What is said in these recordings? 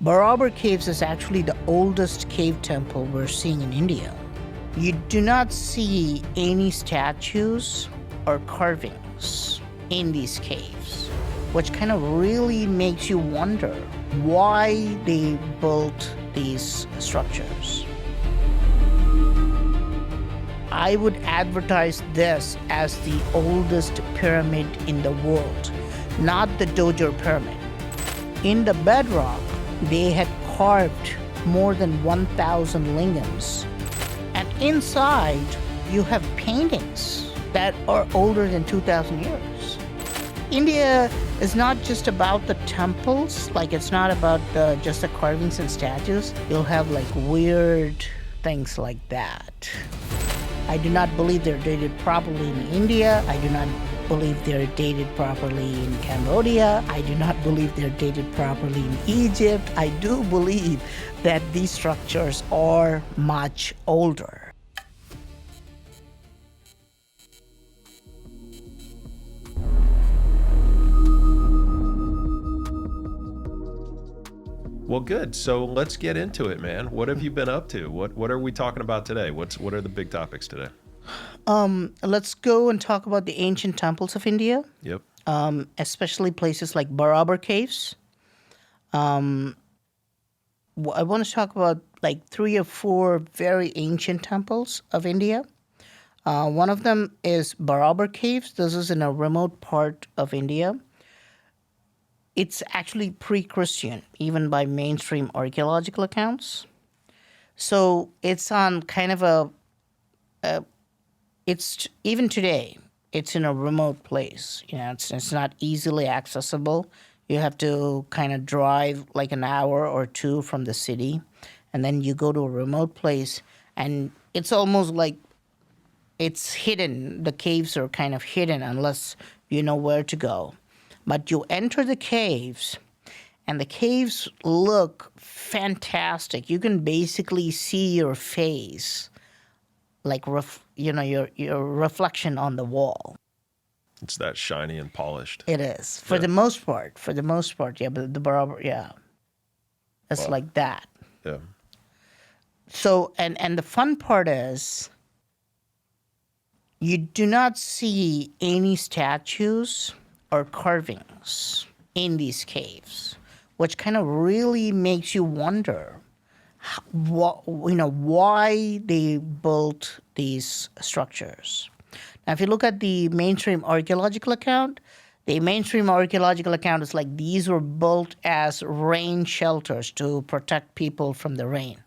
Barabar Caves is actually the oldest cave temple we're seeing in India. You do not see any statues or carvings in these caves, which kind of really makes you wonder why they built these structures. I would advertise this as the oldest pyramid in the world, not the Dojo pyramid. In the bedrock, they had carved more than 1,000 lingams. And inside, you have paintings that are older than 2,000 years. India is not just about the temples, like it's not about just the carvings and statues. You'll have like weird things like that. I do not believe they're dated properly in India. I do not believe they're dated properly in Cambodia. I do not believe they're dated properly in Egypt. I do believe that these structures are much older. Well, good. So let's get into it, man. What have you been up to? What are we talking about today? What are the big topics today? Let's go and talk about the ancient temples of India. Yep. Especially places like Barabar Caves. I want to talk about like 3 or 4 very ancient temples of India. One of them is Barabar Caves. This is in a remote part of India. It's actually pre-Christian, even by mainstream archaeological accounts. So it's on kind of it's even today, it's in a remote place. You know, it's not easily accessible. You have to kind of drive like an hour or 2 from the city, and then you go to a remote place, and it's almost like it's hidden. The caves are kind of hidden unless you know where to go. But you enter the caves, and the caves look fantastic. You can basically see your face, like your reflection on the wall. It's that shiny and polished. It is for the most part. Yeah, but the Barabar, yeah, it's like that. Yeah. So and the fun part is, you do not see any statues or carvings in these caves, which kind of really makes you wonder why they built these structures. Now, if you look at the mainstream archaeological account, is like these were built as rain shelters to protect people from the rain.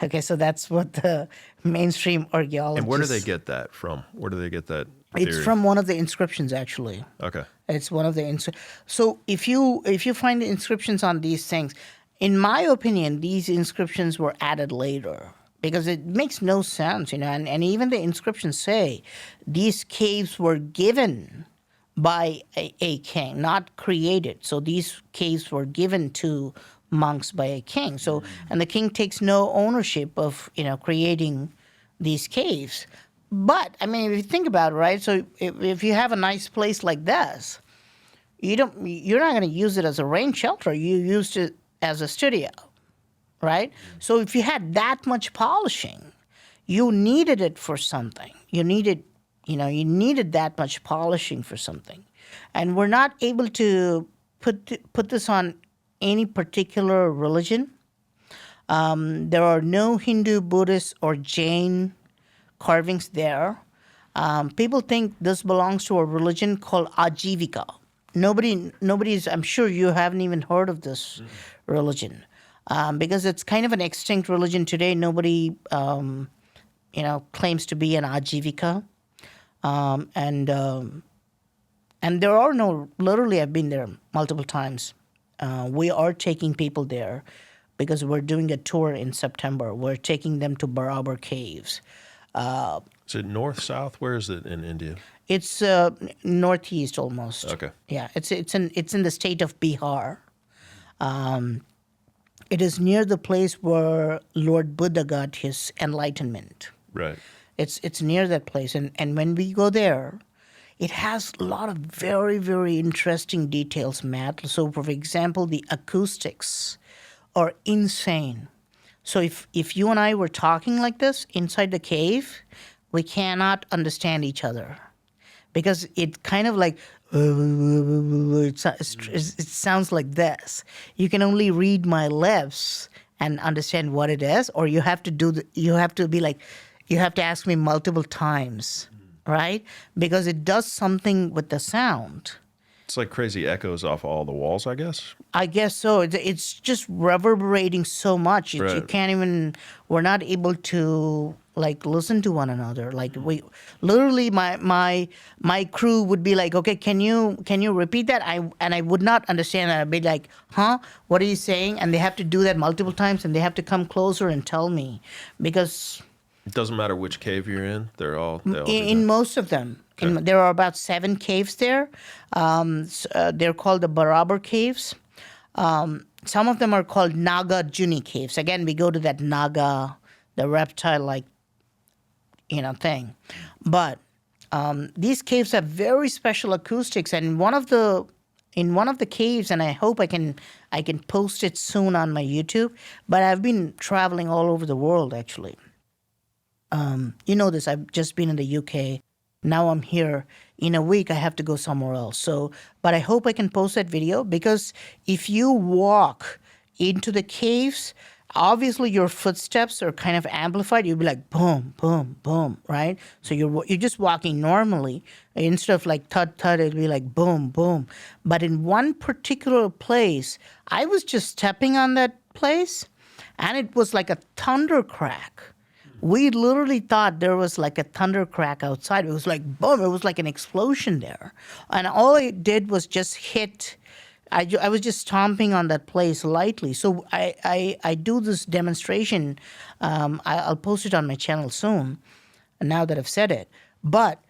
Okay, so that's what the mainstream archaeologists... And where do they get that from? Where do they get that theory? It's from one of the inscriptions, actually. Okay. It's one of the So if you find the inscriptions on these things, in my opinion, these inscriptions were added later because it makes no sense, and even the inscriptions say these caves were given by a king, not created. So these caves were given to monks by a king. So, and the king takes no ownership of, creating these caves. But, I mean, if you think about it, right, so if you have a nice place like this, you're not going to use it as a rain shelter. You used it as a studio, right? So if you had that much polishing, you needed it for something. You needed that much polishing for something. And we're not able to put this on any particular religion. There are no Hindu, Buddhist, or Jain carvings there. People think this belongs to a religion called Ajivika. Nobody's, I'm sure you haven't even heard of this religion because it's kind of an extinct religion today. Nobody, claims to be an Ajivika. And there are no, literally I've been there multiple times. We are taking people there because we're doing a tour in September. We're taking them to Barabar Caves. Is it north, south? Where is it in India? It's northeast almost. Okay. Yeah, it's in the state of Bihar. It is near the place where Lord Buddha got his enlightenment. Right. It's near that place, and when we go there, it has a lot of very, very interesting details, Matt. So, for example, the acoustics are insane. So if you and I were talking like this inside the cave, we cannot understand each other because it kind of like it sounds like this. You can only read my lips and understand what it is, or you have to you have to be like, you have to ask me multiple times, right? Because it does something with the sound. It's like crazy echoes off all the walls, I guess. I guess so. It's just reverberating so much. You Right. can't even. We're not able to like listen to one another. Like we, literally, my crew would be like, "Okay, can you repeat that?" I would not understand. I'd be like, "Huh? What are you saying?" And they have to do that multiple times, and they have to come closer and tell me, because It doesn't matter which cave you're in; they all do in that. most of them. Okay. There are about 7 caves there. They're called the Barabar Caves. Some of them are called Naga Juni Caves. Again, we go to that Naga, the reptile-like, thing. But these caves have very special acoustics. And in one of the caves, and I hope I can post it soon on my YouTube. But I've been traveling all over the world, actually. You know this. I've just been in the UK. Now I'm here. In a week, I have to go somewhere else. So, but I hope I can post that video, because if you walk into the caves, obviously your footsteps are kind of amplified. You'll be like boom, boom, boom, right? So you're just walking normally. Instead of like thud, thud, it'll be like boom, boom. But in one particular place, I was just stepping on that place, and it was like a thunder crack. We literally thought there was like a thunder crack outside. It was like boom. It was like an explosion there. And all it did was just hit. I was just stomping on that place lightly. So I do this demonstration. I'll post it on my channel soon, now that I've said it. But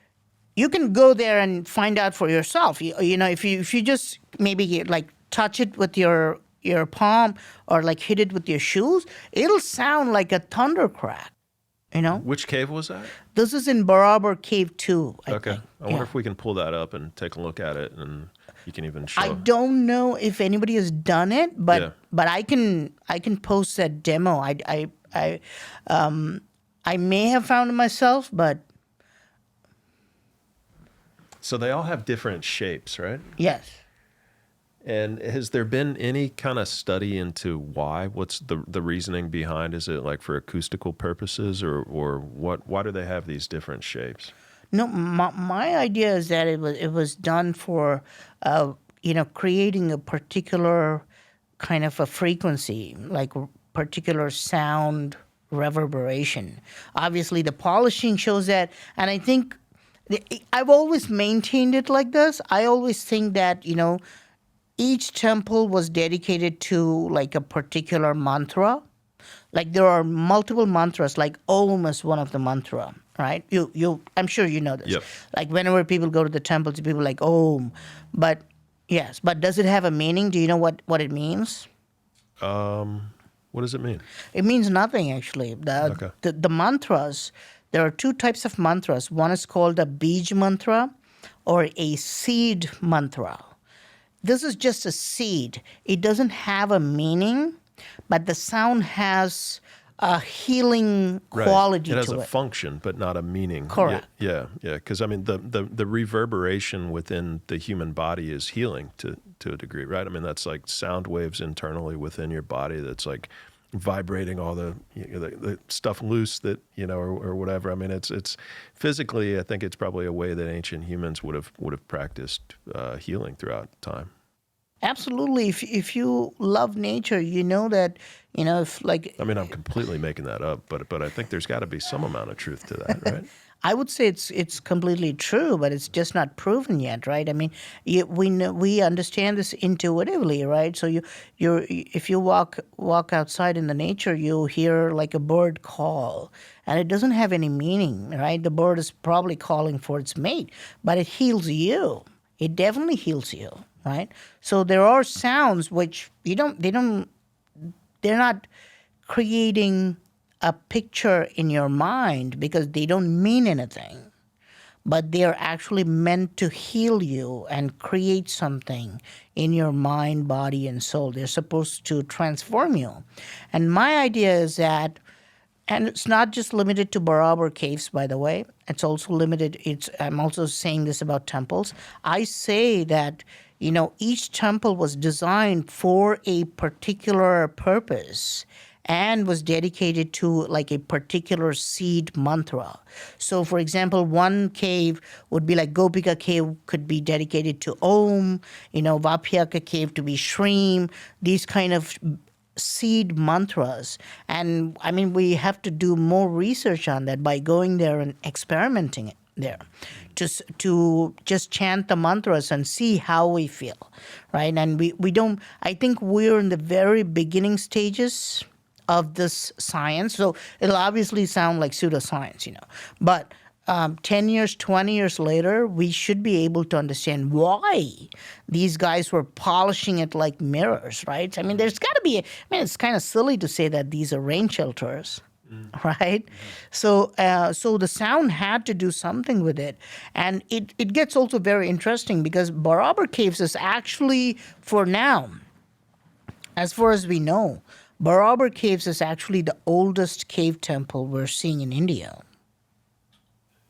you can go there and find out for yourself. You know, if you just maybe like touch it with your palm, or like hit it with your shoes, it'll sound like a thunder crack. You know, Which cave was that? this is in Barabar Cave 2. I Okay. think. I wonder Yeah. if we can pull that up and take a look at it, and you can even show. I don't know if anybody has done it, but Yeah. but I can post that demo. I may have found it myself, but So they all have different shapes, right? yes. And has there been any kind of study into why? What's the reasoning behind? Is it like for acoustical purposes, or what? Why do they have these different shapes? No, my idea is that it was done for creating a particular kind of a frequency, like a particular sound reverberation. Obviously, the polishing shows that, and I think I've always maintained it like this. I always think that each temple was dedicated to like a particular mantra. Like there are multiple mantras, like Om is one of the mantra, right? I'm sure you know this. Yep. Like whenever people go to the temples, people are like Om. But yes, but does it have a meaning? Do you know what it means? What does it mean? It means nothing, actually. Okay. The mantras, there are 2 types of mantras. One is called a bij mantra or a seed mantra. This is just a seed. It doesn't have a meaning, but the sound has a healing quality It has to a it. function, but not a meaning. Correct. Yeah. Because I mean, the reverberation within the human body is healing to a degree, right? I mean, that's like sound waves internally within your body. That's like vibrating all the stuff loose that or whatever. I mean, it's physically. I think it's probably a way that ancient humans would have practiced healing throughout time. Absolutely. If you love nature, you know that, if like, I mean, I'm completely making that up, but I think there's got to be some amount of truth to that, right? I would say it's completely true, but it's just not proven yet, right? I mean, we understand this intuitively, right? So if you walk outside in the nature, you hear like a bird call, and it doesn't have any meaning, right? The bird is probably calling for its mate, but it heals you. It definitely heals you, right? So there are sounds which they're not creating a picture in your mind because they don't mean anything. but they are actually meant to heal you and create something in your mind, body, and soul. They're supposed to transform you. And my idea is that, and it's not just limited to Barabar Caves, by the way. It's also limited. I'm also saying this about temples. I say that, each temple was designed for a particular purpose and was dedicated to like a particular seed mantra. So, for example, one cave would be like Gopika Cave could be dedicated to Om, Vapyaka Cave to be Shreem, these kind of seed mantras. And I mean, we have to do more research on that by going there and experimenting it there to just chant the mantras and see how we feel, right? And we don't, I think we're in the very beginning stages of this science. So it'll obviously sound like pseudoscience, but 10 years, 20 years later, we should be able to understand why these guys were polishing it like mirrors, right? I mean, there's got to be, it's kind of silly to say that these are rain shelters, right? So the sound had to do something with it. And it gets also very interesting because Barabar Caves is actually, for now, as far as we know, Barabar Caves is actually the oldest cave temple we're seeing in India.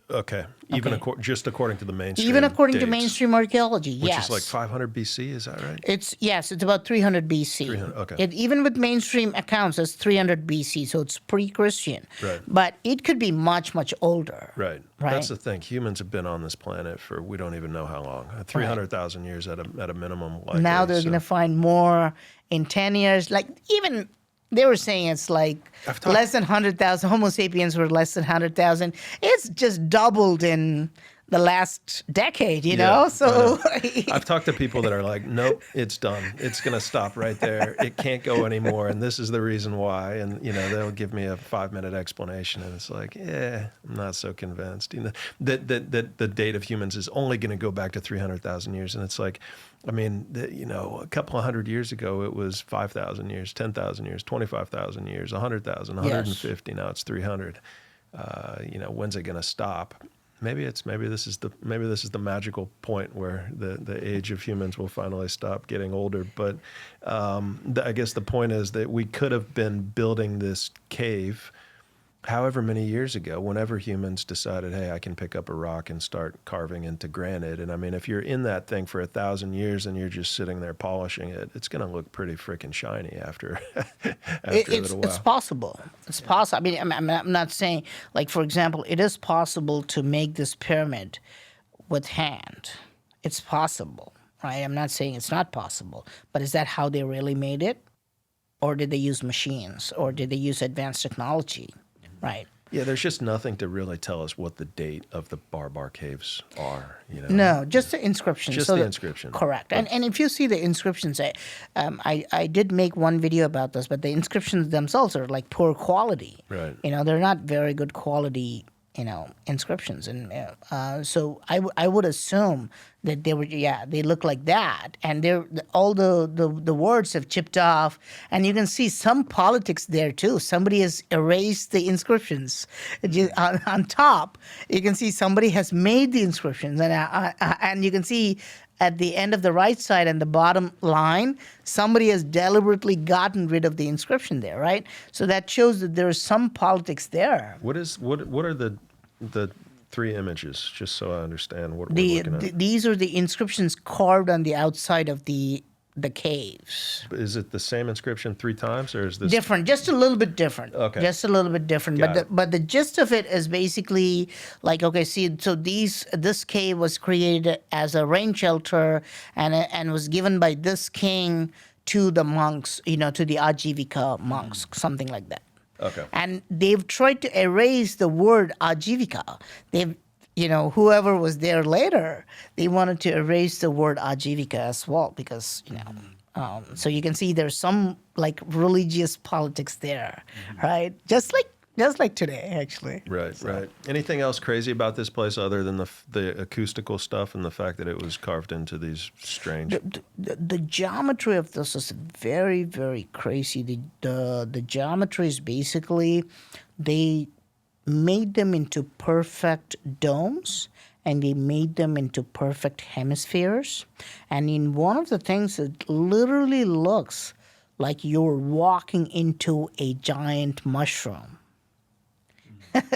Okay. Even just according to the mainstream Even according to dates, mainstream archaeology, which yes. is like 500 BC, is that right? It's about 300 BC. 300, okay. Even with mainstream accounts, it's 300 BC, so it's pre-Christian. Right. But it could be much, much older. Right. That's the thing. Humans have been on this planet for we don't even know how long. 300,000 years at a minimum. Likely, now they're going to find more in 10 years. Like even they were saying it's like less than 100,000. Homo sapiens were less than 100,000. It's just doubled in the last decade, you know? So I've talked to people that are like, nope, it's done. It's going to stop right there. It can't go anymore. And this is the reason why. And, they'll give me a 5-minute explanation. And it's like, I'm not so convinced. That the date of humans is only going to go back to 300,000 years. And it's like, I mean, a couple of hundred years ago, it was 5,000 years, 10,000 years, 25,000 years, 100,000, 150. Now it's 300. When's it going to stop? Maybe this is the magical point where the age of humans will finally stop getting older. But I guess the point is that we could have been building this cave however many years ago, whenever humans decided, hey, I can pick up a rock and start carving into granite. And I mean, if you're in that thing for 1,000 years and you're just sitting there polishing it, it's going to look pretty freaking shiny after a little while. It's possible. It's possible. I mean, I'm not saying, like, for example, it is possible to make this pyramid with hand. It's possible, right? I'm not saying it's not possible. But is that how they really made it? Or did they use machines? Or did they use advanced technology? Right. Yeah, there's just nothing to really tell us what the date of the Barabar Caves are. No, just the inscription. Just the inscription. Correct. And if you see the inscriptions, I did make one video about this, but the inscriptions themselves are like poor quality. Right. They're not very good quality, inscriptions. And so I would assume that they look like that. And all the words have chipped off. And you can see some politics there too. Somebody has erased the inscriptions. On top, you can see somebody has made the inscriptions. And you can see at the end of the right side and the bottom line, somebody has deliberately gotten rid of the inscription there, right? So that shows that there is some politics there. What are the three images, just so I understand what we're looking at? These are the inscriptions carved on the outside of the caves. Is it the same inscription 3 times, or is this different? Just a little bit different. Okay. Just a little bit different. But the gist of it is basically like, okay, see, so this cave was created as a rain shelter and was given by this king to the monks, to the Ajivika monks, something like that. Okay. And they've tried to erase the word Ajivika. They've, whoever was there later, they wanted to erase the word Ajivika as well because, so you can see there's some like religious politics there, right? Just like today, actually. Right, right. Anything else crazy about this place other than the acoustical stuff and the fact that it was carved into these strange... The geometry of this is very, very crazy. The geometry is basically, they made them into perfect domes and they made them into perfect hemispheres. And in one of the things, it literally looks like you're walking into a giant mushroom.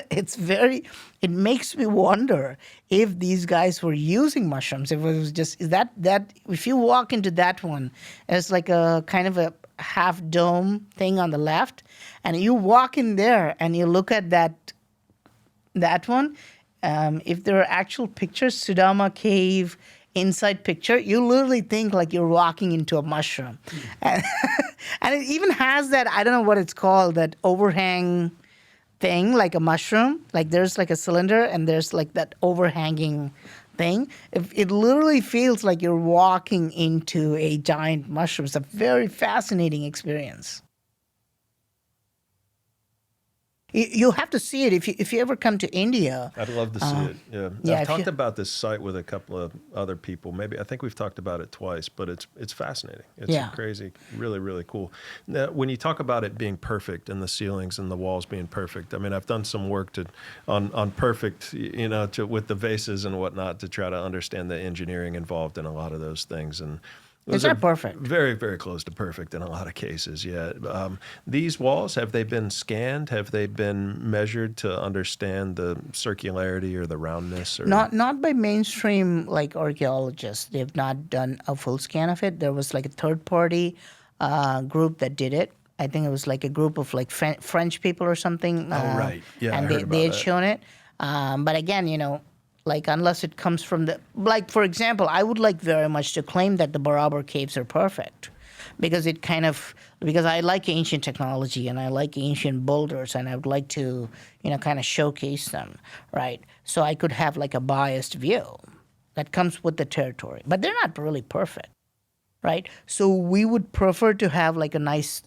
It makes me wonder if these guys were using mushrooms. If it was just, if you walk into that one, it's like a kind of a half dome thing on the left, and you walk in there and you look at that one, if there are actual pictures, Sudama Cave inside picture, you literally think like you're walking into a mushroom. And, and it even has that, I don't know what it's called, that overhang thing, like a mushroom. Like there's like a cylinder and there's like that overhanging thing. It literally feels like you're walking into a giant mushroom. It's a very fascinating experience. You have to see it if you ever come to India. I'd love to see it. Yeah, yeah, I've talked about this site with a couple of other people. Maybe I think we've talked about it twice, but it's fascinating. It's crazy, really, really cool. Now, when you talk about it being perfect and the ceilings and the walls being perfect, I mean, I've done some work on perfect, with the vases and whatnot to try to understand the engineering involved in a lot of those things. And it's not perfect. Very, very close to perfect in a lot of cases, yeah. These walls, have they been scanned? Have they been measured to understand the circularity or the roundness? Or? Not by mainstream like archaeologists. They've not done a full scan of it. There was like a third-party group that did it. I think it was like a group of like French people or something. Right. Yeah, and they had shown it. But again, like unless it comes from for example, I would like very much to claim that the Barabar Caves are perfect because I like ancient technology and I like ancient boulders and I would like to, kind of showcase them, right? So I could have like a biased view that comes with the territory, but they're not really perfect, right? So we would prefer to have like a nice,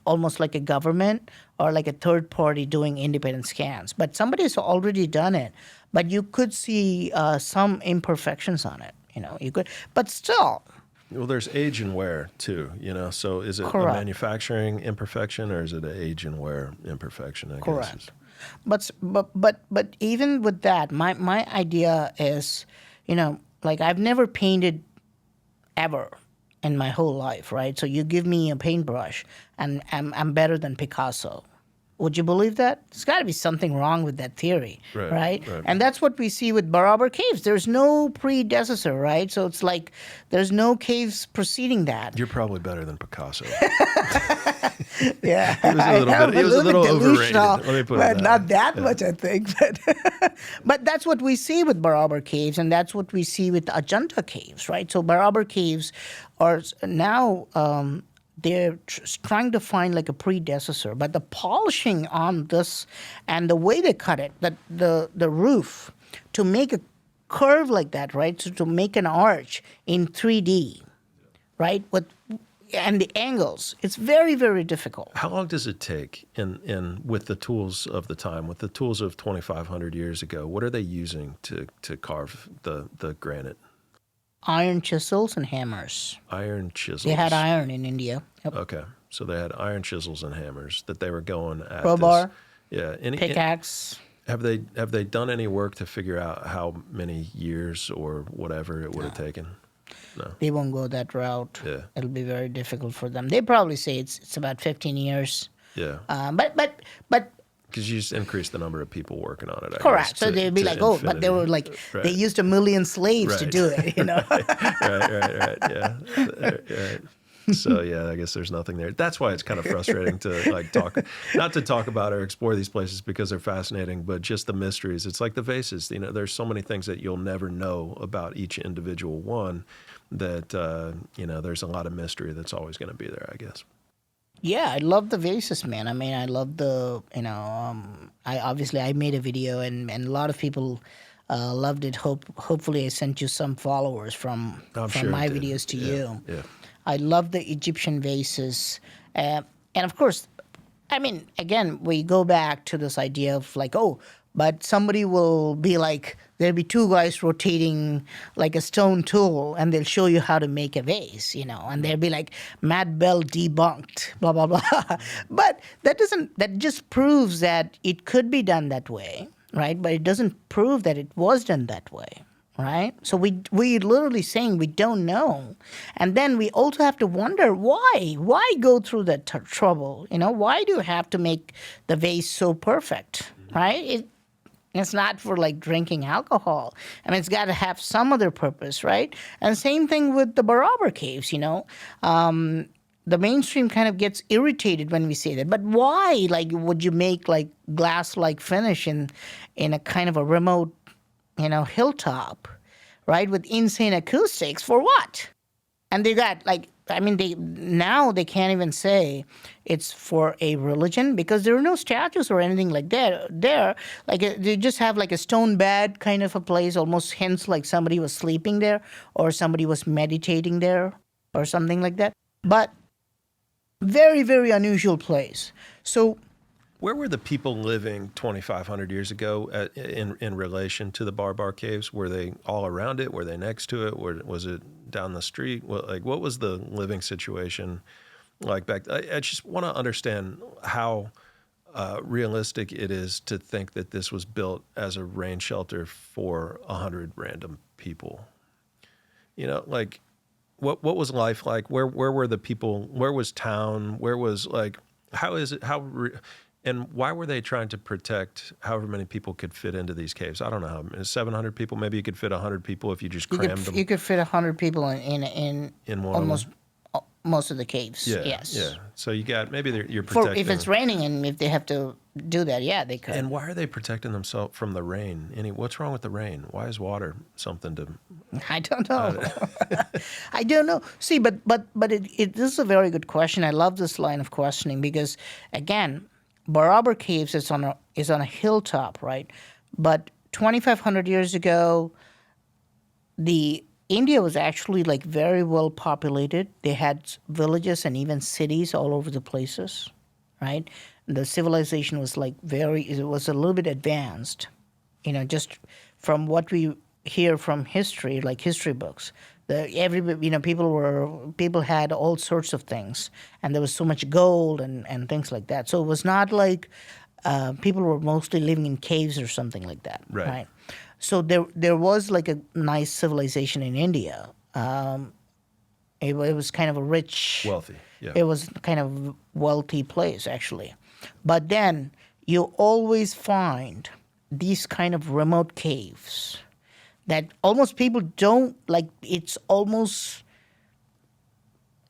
almost like a government or like a third party doing independent scans. But somebody has already done it. But you could see some imperfections on it. You could, but still. Well, there's age and wear too. So is it Correct. a manufacturing imperfection or is it an age and wear imperfection? I Correct. Guess. But even with that, my idea is, like I've never painted ever in my whole life, right? So you give me a paintbrush and I'm better than Picasso. Would you believe that? There's got to be something wrong with that theory, right? And that's what we see with Barabar Caves. There's no predecessor, right? So it's like there's no caves preceding that. You're probably better than Picasso. Yeah, he was a little overrated. Let me put it that. Not that much, I think. But that's what we see with Barabar Caves, and that's what we see with Ajanta Caves, right? So Barabar Caves are now they're trying to find like a predecessor, but the polishing on this and the way they cut it, the roof, to make a curve like that, right? So to make an arch in 3D, right? And the angles, it's very, very difficult. How long does it take with the tools of the time, with the tools of 2,500 years ago? What are they using to carve the granite? Iron chisels and hammers. Iron chisels. They had iron in India. Yep. Okay, so they had iron chisels and hammers that they were going at. Crowbar. Yeah. Pickaxe. Have they done any work to figure out how many years or whatever it would have taken? No. They won't go that route. Yeah. It'll be very difficult for them. They probably say it's about 15 years. Yeah. But because you just increase the number of people working on it. Correct. So they'd be like, infinity. But they were like, they used 1 million slaves to do it, Right. Yeah. Right. So yeah, I guess there's nothing there. That's why it's kind of frustrating to not to talk about or explore these places because they're fascinating, but just the mysteries. It's like the vases. There's so many things that you'll never know about each individual one. That there's a lot of mystery that's always going to be there, I guess. Yeah, I love the vases, man. I mean, I love the, I made a video and a lot of people loved it. Hopefully I sent you some followers from my videos to you. Yeah. I love the Egyptian vases. And of course, I mean, again, we go back to this idea of like, but somebody will be like, there'll be two guys rotating like a stone tool and they'll show you how to make a vase, and they'll be like, Matt Bell debunked, blah, blah, blah. But that just proves that it could be done that way. right? But it doesn't prove that it was done that way, right? So we literally saying we don't know, and then we also have to wonder why. Why go through that trouble? Why do you have to make the vase so perfect, right? It's not for like drinking alcohol. I mean, it's got to have some other purpose, right? And same thing with the Barabar Caves. The mainstream kind of gets irritated when we say that. But why, like, would you make like glass-like finish in a kind of a remote, hilltop, right, with insane acoustics for what? And they got like, I mean, they can't even say it's for a religion because there are no statues or anything like that there. Like they just have like a stone bed kind of a place, almost hints like somebody was sleeping there or somebody was meditating there or something like that. But very, very unusual place. So where were the people living 2,500 years ago in relation to the Barabar Caves? Were they all around it? Were they next to it? Was it down the street? What was the living situation like back? I just want to understand how realistic it is to think that this was built as a rain shelter for 100 random people. What was life like? Where were the people? Where was town? Where was how is it? And why were they trying to protect however many people could fit into these caves? I don't know. 700 people. Maybe you could fit 100 people if you just crammed them. You could fit 100 people in one almost most of the caves. Yeah, yes. Yeah. So you got maybe you're protecting. If it's raining and if they have to do that, yeah, they could. And why are they protecting themselves from the rain? What's wrong with the rain? Why is water something to? I don't know. I don't know. See, but this is a very good question. I love this line of questioning because again, Barabar Caves is on a hilltop, right? But 2,500 years ago, India was actually like very well populated. They had villages and even cities all over the places, right? And the civilization was it was a little bit advanced, just from what we hear from history, like history books. People had all sorts of things, and there was so much gold and things like that. So it was not like people were mostly living in caves or something like that, right? So there was like a nice civilization in India. It was kind of a rich, wealthy. Yeah. It was kind of wealthy place actually, but then you always find these kind of remote caves that almost people don't like. It's almost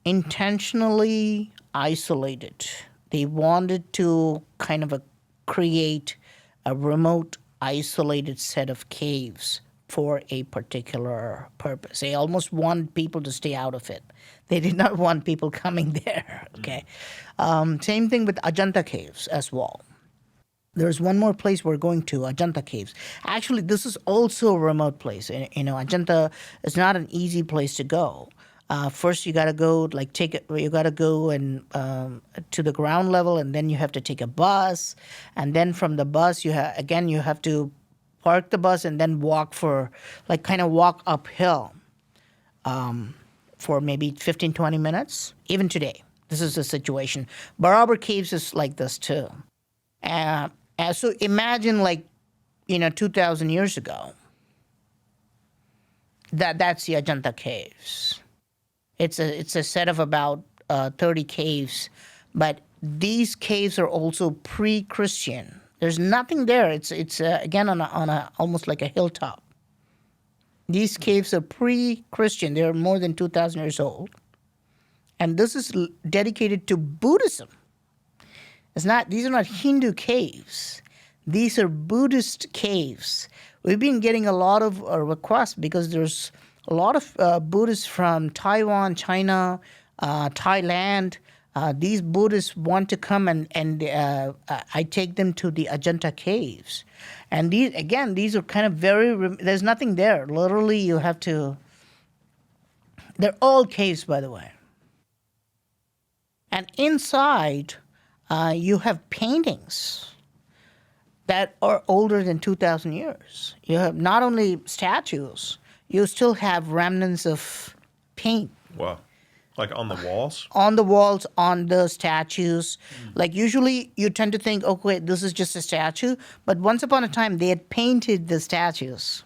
intentionally isolated. They wanted to kind of create a remote, isolated set of caves for a particular purpose. They almost want people to stay out of it. They did not want people coming there. Okay, same thing with Ajanta Caves as well. There's one more place we're going to, Ajanta Caves. Actually, this is also a remote place. Ajanta is not an easy place to go. First, you got to go to the ground level, and then you have to take a bus, and then from the bus you have to park the bus and then walk uphill for maybe 15, 20 minutes. Even today, this is the situation. Barabar Caves is like this too. So imagine 2,000 years ago. That's the Ajanta Caves. It's a set of about 30 caves, but these caves are also pre-Christian. There's nothing there. It's again on a almost like a hilltop. These caves are pre-Christian. They're more than 2,000 years old, and this is dedicated to Buddhism. These are not Hindu caves. These are Buddhist caves. We've been getting a lot of requests because there's a lot of Buddhists from Taiwan, China, Thailand. These Buddhists want to come and I take them to the Ajanta Caves. And these are kind of there's nothing there. Literally, you have to, they're all caves, by the way. And inside, you have paintings that are older than 2,000 years. You have not only statues, you still have remnants of paint. Wow. Like on the walls? On the walls, on the statues. Like usually you tend to think, okay, this is just a statue. But once upon a time, they had painted the statues.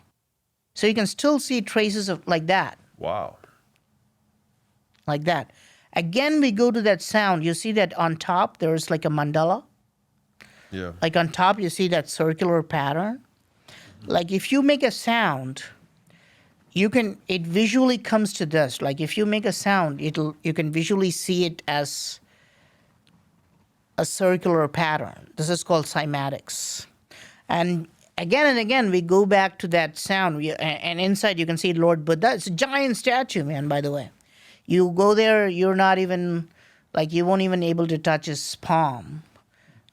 So you can still see traces of like that. Wow. Like that. Again, we go to that sound. You see that on top, there's like a mandala. Yeah. Like on top, you see that circular pattern. Like if you make a sound, it visually comes to this. Like if you make a sound, you can visually see it as a circular pattern. This is called cymatics. And again, we go back to that sound. And inside you can see Lord Buddha. It's a giant statue, man, by the way. You go there, you're not even, like you won't even able to touch his palm.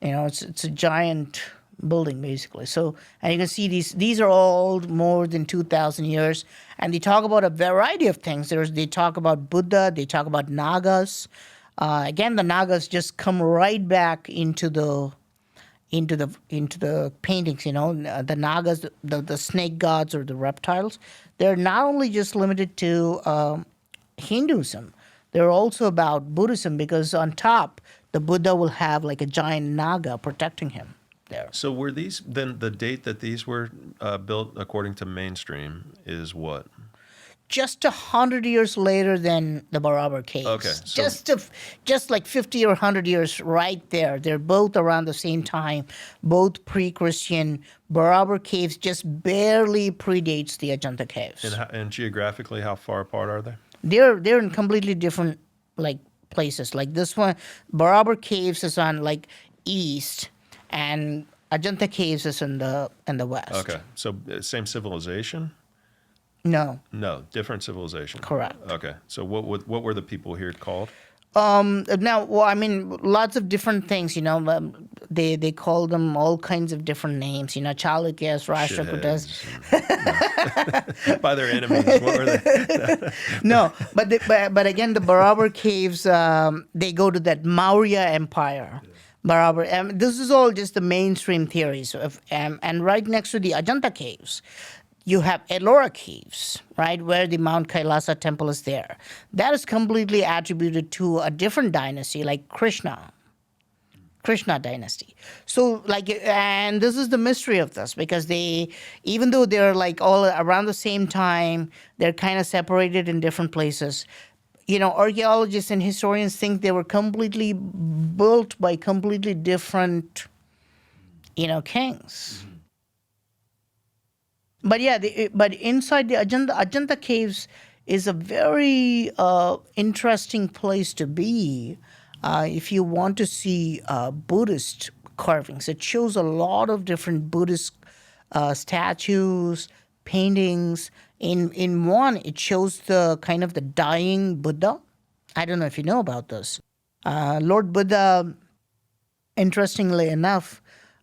You know, it's a giant building basically. So, and you can see these are all more than 2,000 years, and they talk about a variety of things. They talk about Buddha, they talk about Nagas. Again, the Nagas just come right back into the paintings. You know, the Nagas, the snake gods or the reptiles. They're not only just limited to Hinduism. They're also about Buddhism, because on top the Buddha will have like a giant Naga protecting him. There. So were these, then the date that these were built according to mainstream is what? Just 100 years later than the Barabar Caves. Okay. So just like 50 or 100 years right there. They're both around the same time, both pre-Christian. Barabar Caves just barely predates the Ajanta Caves. and geographically, how far apart are they? They're in completely different like places. Like this one, Barabar Caves is on like east, and Ajanta Caves is in the west. Okay. So same civilization? No. No, different civilization. Correct. Okay. So what were the people here called? Now, well, I mean, lots of different things, you know. They call them all kinds of different names, you know, Chalukyas, Rashtrakutas. By their enemies. What were they? No, but again, the Barabar Caves, they go to that Maurya Empire. Barabar. This is all just the mainstream theories. And right next to the Ajanta Caves, you have Ellora Caves, right, where the Mount Kailasa temple is there. That is completely attributed to a different dynasty, like Krishna dynasty. So, like, and this is the mystery of this, because even though they're like all around the same time, they're kind of separated in different places. You know, archaeologists and historians think they were completely built by completely different, you know, kings. But yeah, but inside the Ajanta Caves is a very interesting place to be if you want to see Buddhist carvings. It shows a lot of different Buddhist statues, paintings. In one, it shows the kind of the dying Buddha. I don't know if you know about this. Lord Buddha, interestingly enough,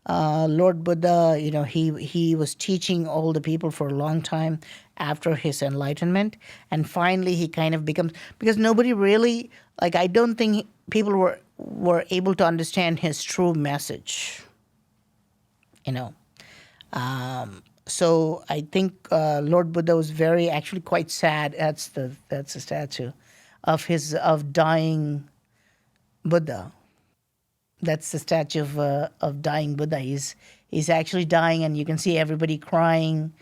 Lord Buddha, you know, he was teaching all the people for a long time after his enlightenment, and finally he kind of becomes, because nobody really, like, I don't think people were able to understand his true message, you know. So I think Lord Buddha was actually quite sad. That's the statue of dying Buddha. That's the statue of dying Buddha. He's actually dying, and you can see everybody crying,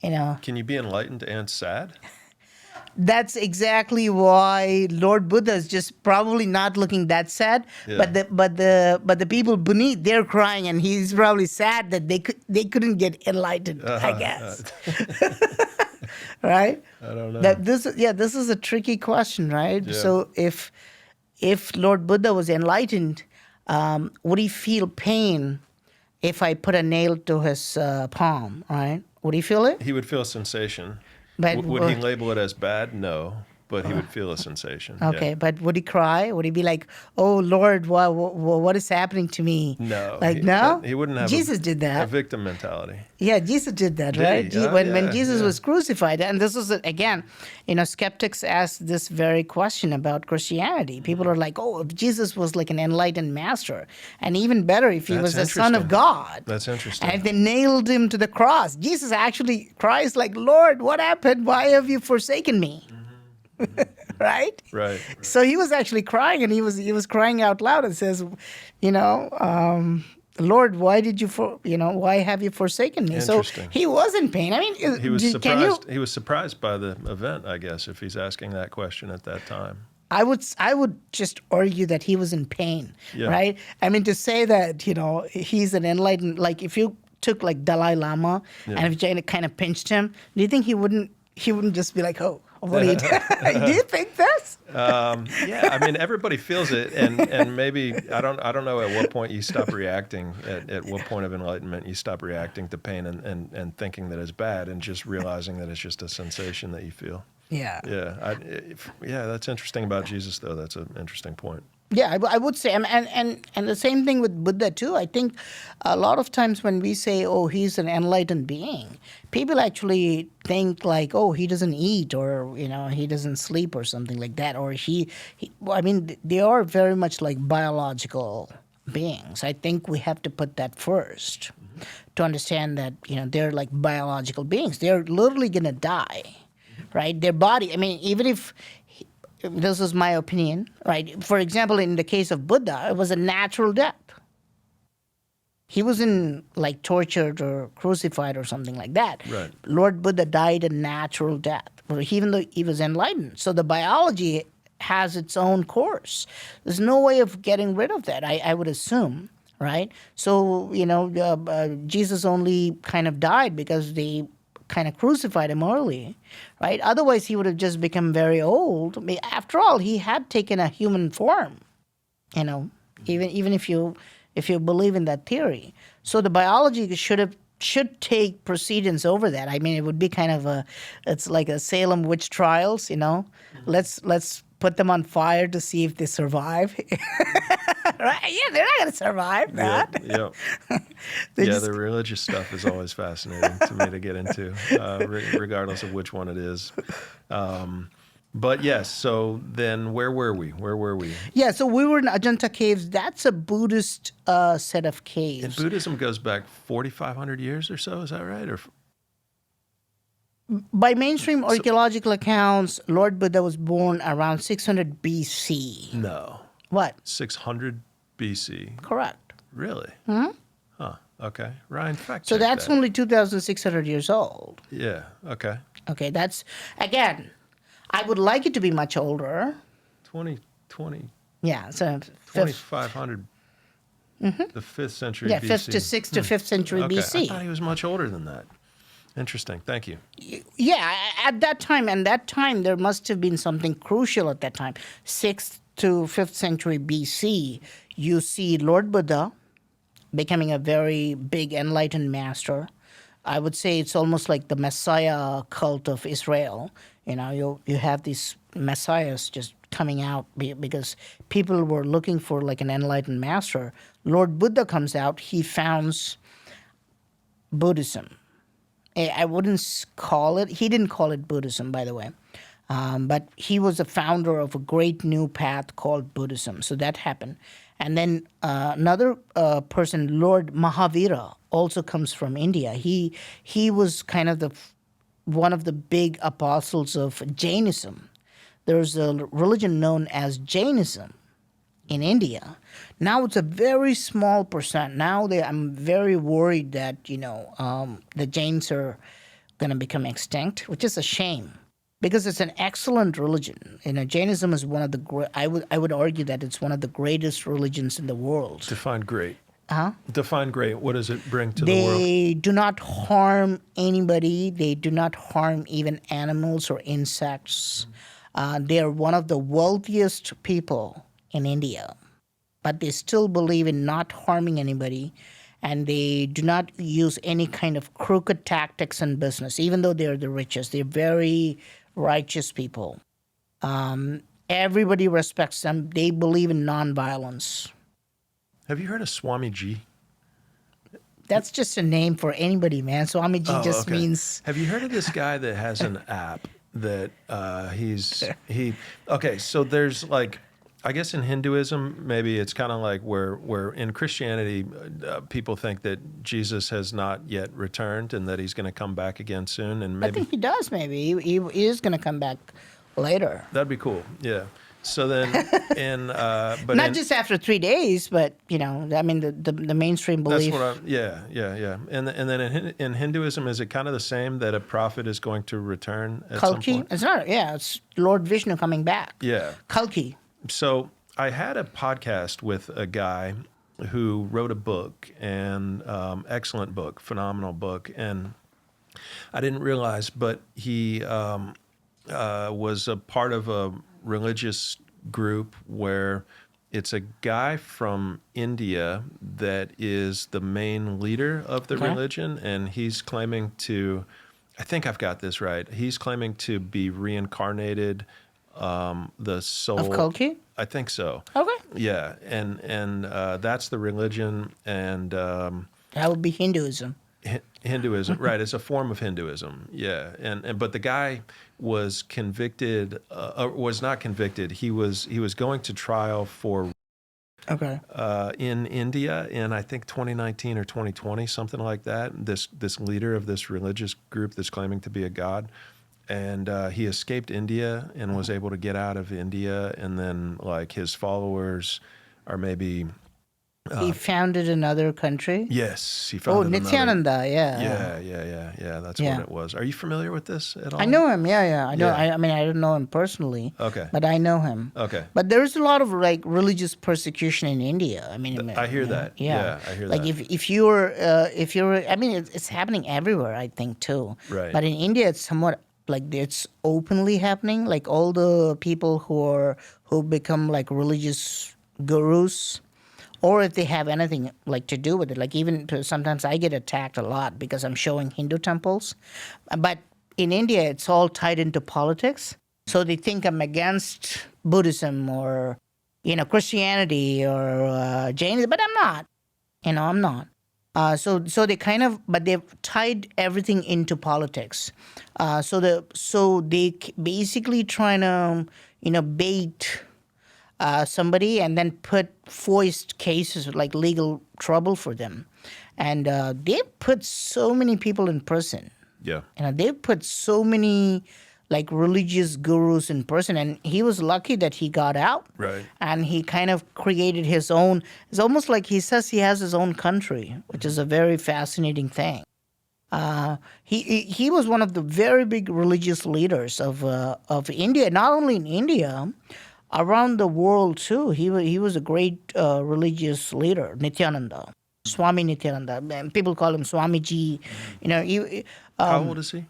you know. Can you be enlightened and sad? That's exactly why Lord Buddha is just probably not looking that sad, Yeah. but the people beneath, they're crying, and he's probably sad that they couldn't get enlightened. I guess, right? I don't know. This is a tricky question, right? Yeah. So if Lord Buddha was enlightened, would he feel pain if I put a nail to his palm, right? Would he feel it? He would feel a sensation. But Would he label it as bad? No, but he would feel a sensation. Okay, Yeah. but would he cry? Would he be like, "Oh Lord, what is happening to me?" No. Like no. He wouldn't have Jesus did a that. victim mentality. Yeah, Jesus did that, Did right? he? Oh, When yeah, Jesus yeah. was crucified, and this is again, you know, skeptics ask this very question about Christianity. People are like, "Oh, if Jesus was like an enlightened master, and even better if he That's was the Son of interesting. God." That's interesting. And if they nailed him to the cross, Jesus actually cries like, "Lord, what happened? Why have you forsaken me?" right? Right. So he was actually crying, and he was crying out loud and says, you know, Lord, why did you why have you forsaken me? So Interesting. he was in pain. I mean, He was can you? surprised. He was surprised by the event, I guess, if he's asking that question at that time. I would just argue that he was in pain, Yeah. right? I mean, to say that he's an enlightened, like if you took like Dalai Lama and if you kind of pinched him, do you think he wouldn't just be like, oh, what are you doing? Do you think this? Yeah, I mean, everybody feels it, and maybe I don't know at what point you stop reacting. At what point of enlightenment you stop reacting to pain and thinking that it's bad, and just realizing that it's just a sensation that you feel. Yeah. Yeah, that's interesting about Jesus, though. That's an interesting point. Yeah, I would say, and the same thing with Buddha too. I think a lot of times when we say, "Oh, he's an enlightened being," people actually think like, "Oh, he doesn't eat, or he doesn't sleep, or something like that." Or I mean, they are very much like biological beings. I think we have to put that first to understand that they're like biological beings. They're literally gonna die, right? Their body. I mean, even if this is my opinion, right? For example, in the case of Buddha, it was a natural death. He wasn't like tortured or crucified or something like that. Right. Lord Buddha died a natural death, even though he was enlightened. So the biology has its own course. There's no way of getting rid of that, I would assume, right? So, Jesus only kind of died because they kind of crucified him early, right? Otherwise, he would have just become very old. I mean, after all, he had taken a human form, even if you believe in that theory. So the biology should take precedence over that. I mean, it would be kind of it's like a Salem witch trials, Let's put them on fire to see if they survive. Right? Yeah, they're not going to survive that. Yeah. The religious stuff is always fascinating to me to get into, regardless of which one it is. But yes, so then where were we? Yeah, so we were in Ajanta Caves. That's a Buddhist set of caves. And Buddhism goes back 4,500 years or so, is that right? Or by mainstream archaeological accounts, Lord Buddha was born around 600 BC. No. What? 600 BC. Correct. Really? Mm-hmm. Huh. Okay. Ryan, fact check So that's that. only 2,600 years old. Yeah. Okay. Okay, that's, again, I would like it to be much older. 20. Yeah, so 2,500. Mm-hmm. The 5th century yeah, BC. 5th to 6th to 5th century Okay. BC. I thought he was much older than that. Interesting. Thank you. Yeah, at that time, there must have been something crucial at that time. 6th to 5th century BC, you see Lord Buddha becoming a very big enlightened master. I would say it's almost like the Messiah cult of Israel. You have these messiahs just coming out because people were looking for like an enlightened master. Lord Buddha comes out, he founds Buddhism. I wouldn't call it, he didn't call it Buddhism, by the way, but he was a founder of a great new path called Buddhism. So that happened. And then another person, Lord Mahavira, also comes from India. He was kind of one of the big apostles of Jainism. There's a religion known as Jainism in India. Now it's a very small percent. Now I'm very worried that the Jains are going to become extinct, which is a shame because it's an excellent religion. Jainism is one of the I would argue that it's one of the greatest religions in the world. Define great. Huh? Define great. What does it bring to the world? They do not harm anybody. They do not harm even animals or insects. They are one of the wealthiest people in India, but they still believe in not harming anybody, and they do not use any kind of crooked tactics in business, even though they're the richest. They're very righteous people. Everybody respects them. They believe in nonviolence. Have you heard of Swamiji? That's just a name for anybody, man. Swamiji just means... Have you heard of this guy that has an app that okay, so there's like, I guess in Hinduism, maybe it's kind of like where in Christianity, people think that Jesus has not yet returned and that he's going to come back again soon. And maybe I think he does, maybe. He is going to come back later. That'd be cool. Yeah. So then, but Not just after 3 days, but I mean the mainstream belief. that's what I'm. Yeah. And then in Hinduism, is it kind of the same that a prophet is going to return at some Kalki. point? It's not. Yeah, it's Lord Vishnu coming back. Yeah. Kalki. So I had a podcast with a guy who wrote a book, and excellent book, phenomenal book, and I didn't realize, but he was a part of a religious group where it's a guy from India that is the main leader of the religion, and he's claiming to, I think I've got this right, he's claiming to be reincarnated, the soul. Of Kalki? I think so. Okay. Yeah, and that's the religion, and That would be Hinduism. Hinduism, right? It's a form of Hinduism, yeah. And but the guy was convicted, was not convicted. He was going to trial for in India in I think 2019 or 2020, something like that. This leader of this religious group that's claiming to be a god, and he escaped India and was able to get out of India, and then like his followers are maybe. He founded another country? Yes, he founded another. Nityananda, Yeah. That's what it was. Are you familiar with this at all? I know him, yeah. I know. Yeah. I mean, I don't know him personally. Okay. But I know him. Okay. But there's a lot of like religious persecution in India. I mean, I hear that. Yeah, I hear like that. Like if you're, I mean, it's happening everywhere, I think too. Right. But in India, it's somewhat like it's openly happening. Like all the people who become like religious gurus, or if they have anything like to do with it. Like even sometimes I get attacked a lot because I'm showing Hindu temples. But in India, it's all tied into politics. So they think I'm against Buddhism or, Christianity or Jainism, but I'm not. I'm not. So they kind of, but they've tied everything into politics. So they basically trying to, bait somebody and then foist cases like legal trouble for them. And they put so many people in prison. Yeah. They put so many like religious gurus in prison, and he was lucky that he got out. Right. And he kind of created his own. It's almost like he says he has his own country, which is a very fascinating thing. He was one of the very big religious leaders of India, not only in India, around the world too. He was a great religious leader, Nityananda, Swami Nityananda. And people call him Swamiji. How old is he?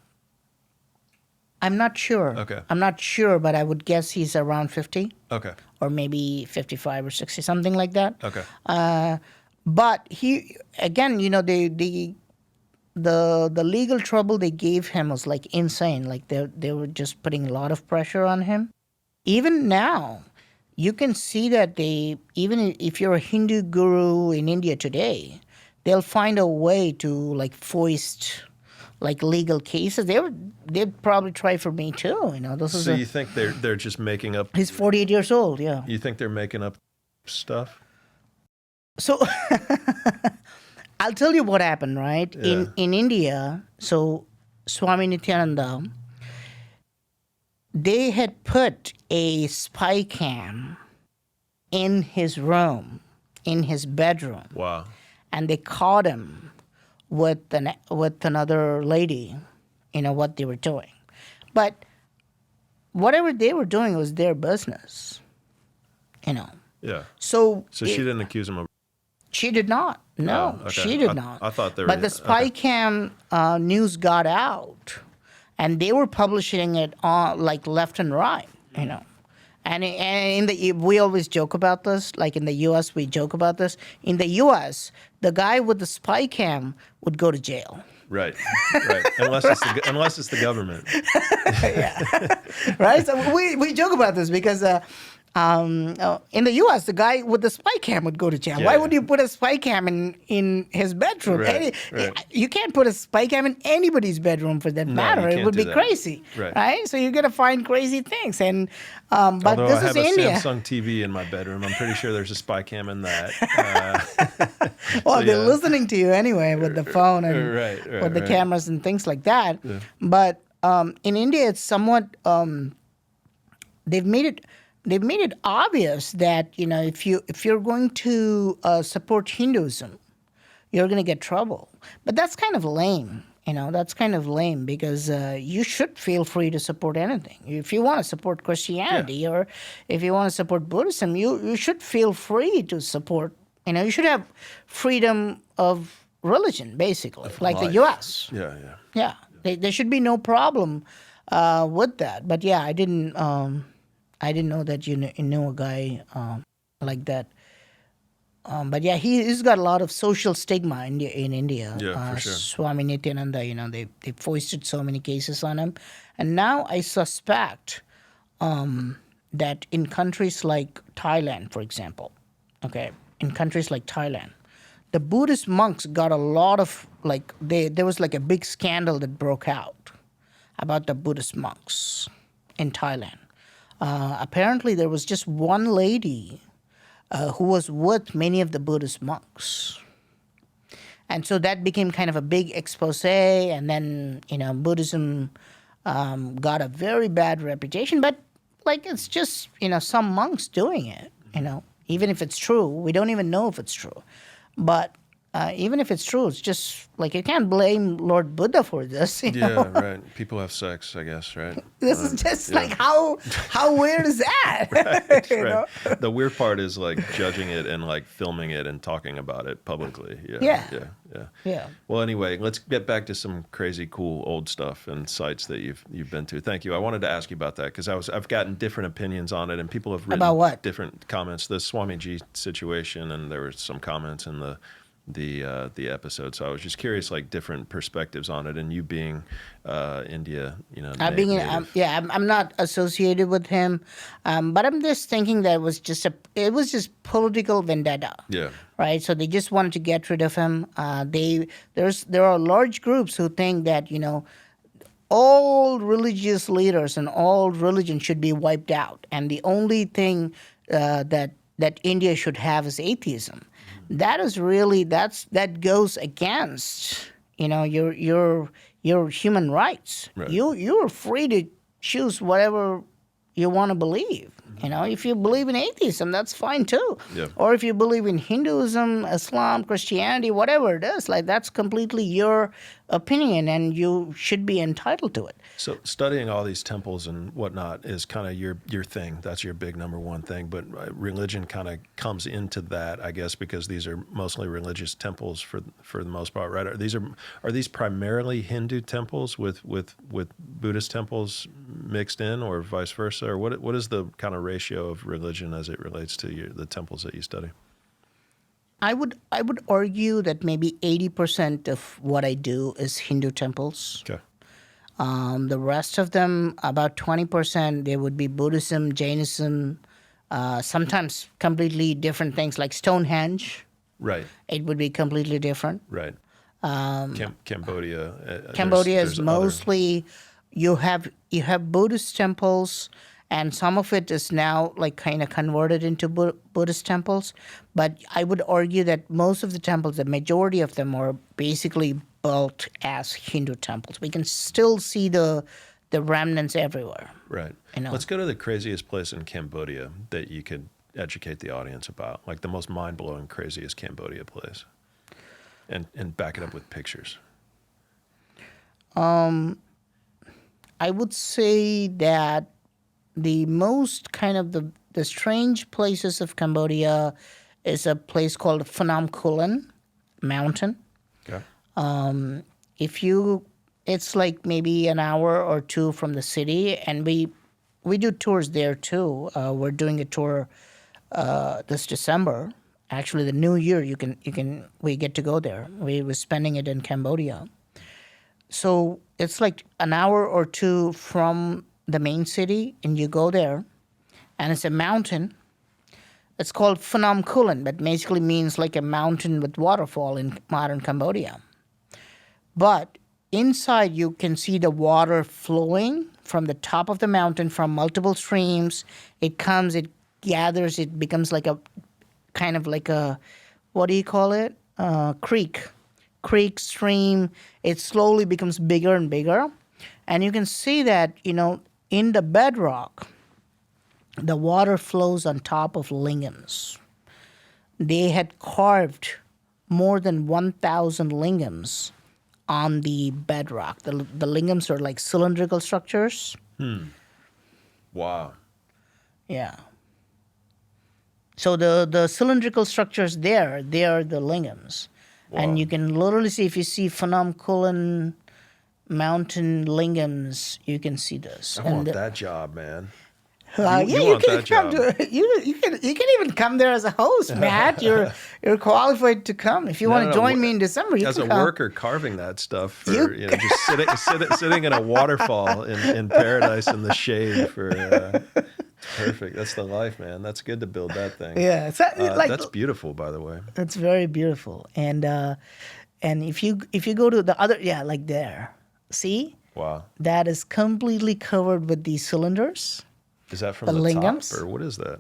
I'm not sure. Okay. I'm not sure, but I would guess he's around 50. Okay. Or maybe 55 or 60, something like that. Okay. But he, again, the legal trouble they gave him was like insane. Like they were just putting a lot of pressure on him. Even now, you can see that even if you're a Hindu guru in India today, they'll find a way to like foist like legal cases. They'd probably try for me too. So you think they're just making up? He's 48 years old. Yeah. You think they're making up stuff? So I'll tell you what happened. Right Yeah. in India. So Swami Nityananda, they had put a spy cam in his room, in his bedroom. Wow. And they caught him with another lady, what they were doing. But whatever they were doing was their business, Yeah. So she didn't accuse him of. She did not. No, Oh, okay. she did not. I thought they were. But the spy cam news got out, and they were publishing it on like left and right, And we always joke about this. Like in the U.S., we joke about this. In the U.S., the guy with the spy cam would go to jail. Right. Unless it's the government. Yeah. Right. So we joke about this because in the U.S., the guy with the spy cam would go to jail. Yeah, Why yeah. would you put a spy cam in his bedroom? Right. You can't put a spy cam in anybody's bedroom for that matter. you It can't would do be that. crazy. Right. So you're gonna find crazy things. And but Although this I have is India. a Samsung TV in my bedroom, I'm pretty sure there's a spy cam in that. Well, so, they're yeah. listening to you anyway with the phone and Right, with the right. cameras and things like that. But in India, it's somewhat they've made it obvious that if you're going to support Hinduism, you're going to get trouble. But that's kind of lame. That's kind of lame because you should feel free to support anything. If you want to support Christianity or if you want to support Buddhism, you should feel free to support. You should have freedom of religion, basically, like life. the U.S. Yeah. There should be no problem with that. But yeah, I didn't know that you know a guy like that. But yeah, he's got a lot of social stigma in India. Yeah, for sure. Swami Nityananda, they foisted so many cases on him. And now I suspect that in countries like Thailand, for example, the Buddhist monks got a lot of, there was a big scandal that broke out about the Buddhist monks in Thailand. Apparently there was just one lady who was with many of the Buddhist monks. And so that became kind of a big expose, and then, Buddhism got a very bad reputation. But, it's just, some monks doing it, even if it's true. We don't even know if it's true. But even if it's true, it's just, you can't blame Lord Buddha for this, Yeah, right. People have sex, I guess, right? This is just how weird is that? Right. The weird part is judging it and filming it and talking about it publicly. Yeah. Well, anyway, let's get back to some crazy, cool old stuff and sites that you've been to. Thank you. I wanted to ask you about that because I've gotten different opinions on it, and people have written about what? Different comments. The Swamiji situation, and there were some comments in the episode. So I was just curious, different perspectives on it, and you being India, native. I'm not associated with him, but I'm just thinking that it was just political vendetta. Yeah. Right. So they just wanted to get rid of him. There are large groups who think that all religious leaders and all religion should be wiped out, and the only thing that India should have is atheism. That is really that goes against your human rights. Right. You're free to choose whatever you want to believe. If you believe in atheism, that's fine too. Yeah. Or if you believe in Hinduism, Islam, Christianity, whatever it is, that's completely your opinion, and you should be entitled to it. So studying all these temples and whatnot is kind of your thing. That's your big number one thing. But religion kind of comes into that, I guess, because these are mostly religious temples for the most part, right? Are these primarily Hindu temples with Buddhist temples mixed in, or vice versa? Or what is the kind of ratio of religion as it relates to the temples that you study? I would argue that maybe 80% of what I do is Hindu temples. Okay. The rest of them, about 20%, they would be Buddhism, Jainism, sometimes completely different things like Stonehenge. Right. It would be completely different. Right. Cambodia. Cambodia is mostly you have Buddhist temples, and some of it is now kind of converted into Buddhist temples. But I would argue that most of the temples, the majority of them, are basically built as Hindu temples. We can still see the remnants everywhere. Right. Let's go to the craziest place in Cambodia that you could educate the audience about, the most mind-blowing, craziest Cambodia place, and back it up with pictures. I would say that the most kind of the strange places of Cambodia is a place called Phnom Kulen mountain. Okay. It's maybe an hour or two from the city, and we do tours there too. We're doing a tour this December. Actually, the new year we get to go there. We were spending it in Cambodia. So it's an hour or two from the main city, and you go there, and it's a mountain. It's called Phnom Kulen, but basically means a mountain with waterfall in modern Cambodia. But inside you can see the water flowing from the top of the mountain from multiple streams. It comes, it gathers, it becomes a kind of a, what do you call it? Creek, stream. It slowly becomes bigger and bigger. And you can see that, in the bedrock, the water flows on top of lingams. They had carved more than 1,000 lingams on the bedrock. The lingams are like cylindrical structures. Wow. Yeah. So the cylindrical structures there, they are the lingams. Wow. And you can literally see, if you see Phnom Kulen mountain lingams, you can see this. I want that job, man. Yeah, you you want can that come job. to you can even come there as a host, Matt. You're qualified to come. If you want to join me in December, you as can a come. worker carving that stuff for just sitting in a waterfall in paradise in the shade for perfect. That's the life, man. That's good to build that thing. Yeah, so, that's beautiful, by the way. it's very beautiful. And if you go to the other, like there, see, Wow. that is completely covered with these cylinders. Is that from The the lingams? top, or what is that?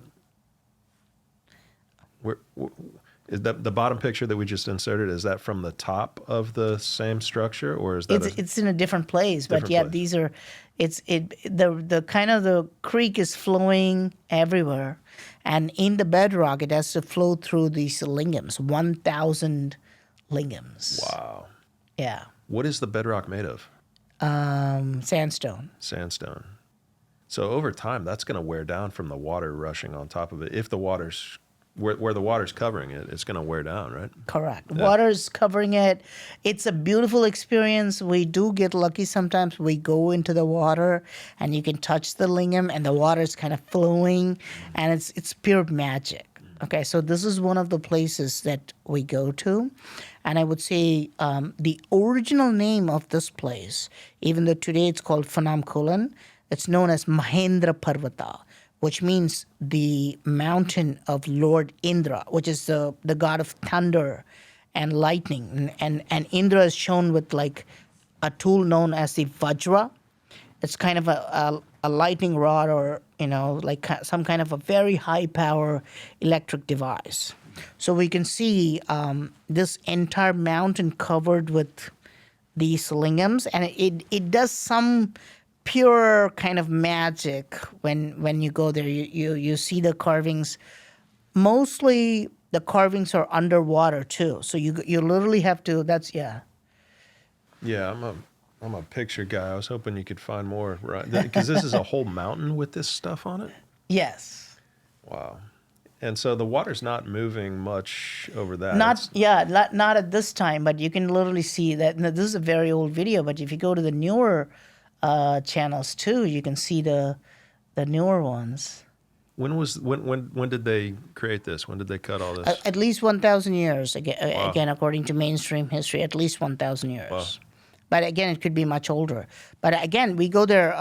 Is that the bottom picture that we just inserted? Is that from the top of the same structure, or is that? It's in a different place, but Different yeah, place. these are. The kind of the creek is flowing everywhere, and in the bedrock, it has to flow through these lingams. 1,000 lingams. Wow. Yeah. What is the bedrock made of? Sandstone. Sandstone. So over time, that's going to wear down from the water rushing on top of it. If the water's where the water's covering it, it's going to wear down, right? Correct. Yeah. Water's covering it. It's a beautiful experience. We do get lucky sometimes. We go into the water and you can touch the lingam and the water's kind of flowing, and it's pure magic. Okay, so this is one of the places that we go to. And I would say the original name of this place, even though today it's called Phnom Kulen, it's known as Mahendra Parvata, which means the mountain of Lord Indra, which is the god of thunder and lightning. And Indra is shown with like a tool known as the Vajra. It's kind of a lightning rod, or like some kind of a very high power electric device. So we can see this entire mountain covered with these lingams, and it does some pure kind of magic when you go there. You see the carvings. Mostly the carvings are underwater too, so you literally have to. Yeah, I'm a picture guy. I was hoping you could find more, right? Because this is a whole mountain with this stuff on it. Yes. Wow. And so the water's not moving much over that. Not at this time, but you can literally see that. Now, this is a very old video, but if you go to the newer channels too, you can see the newer ones. When did they create this? When did they cut all this? At least 1,000 years. Again, Wow. again, according to mainstream history, at least 1,000 years. Wow. But again, it could be much older. But again, we go there.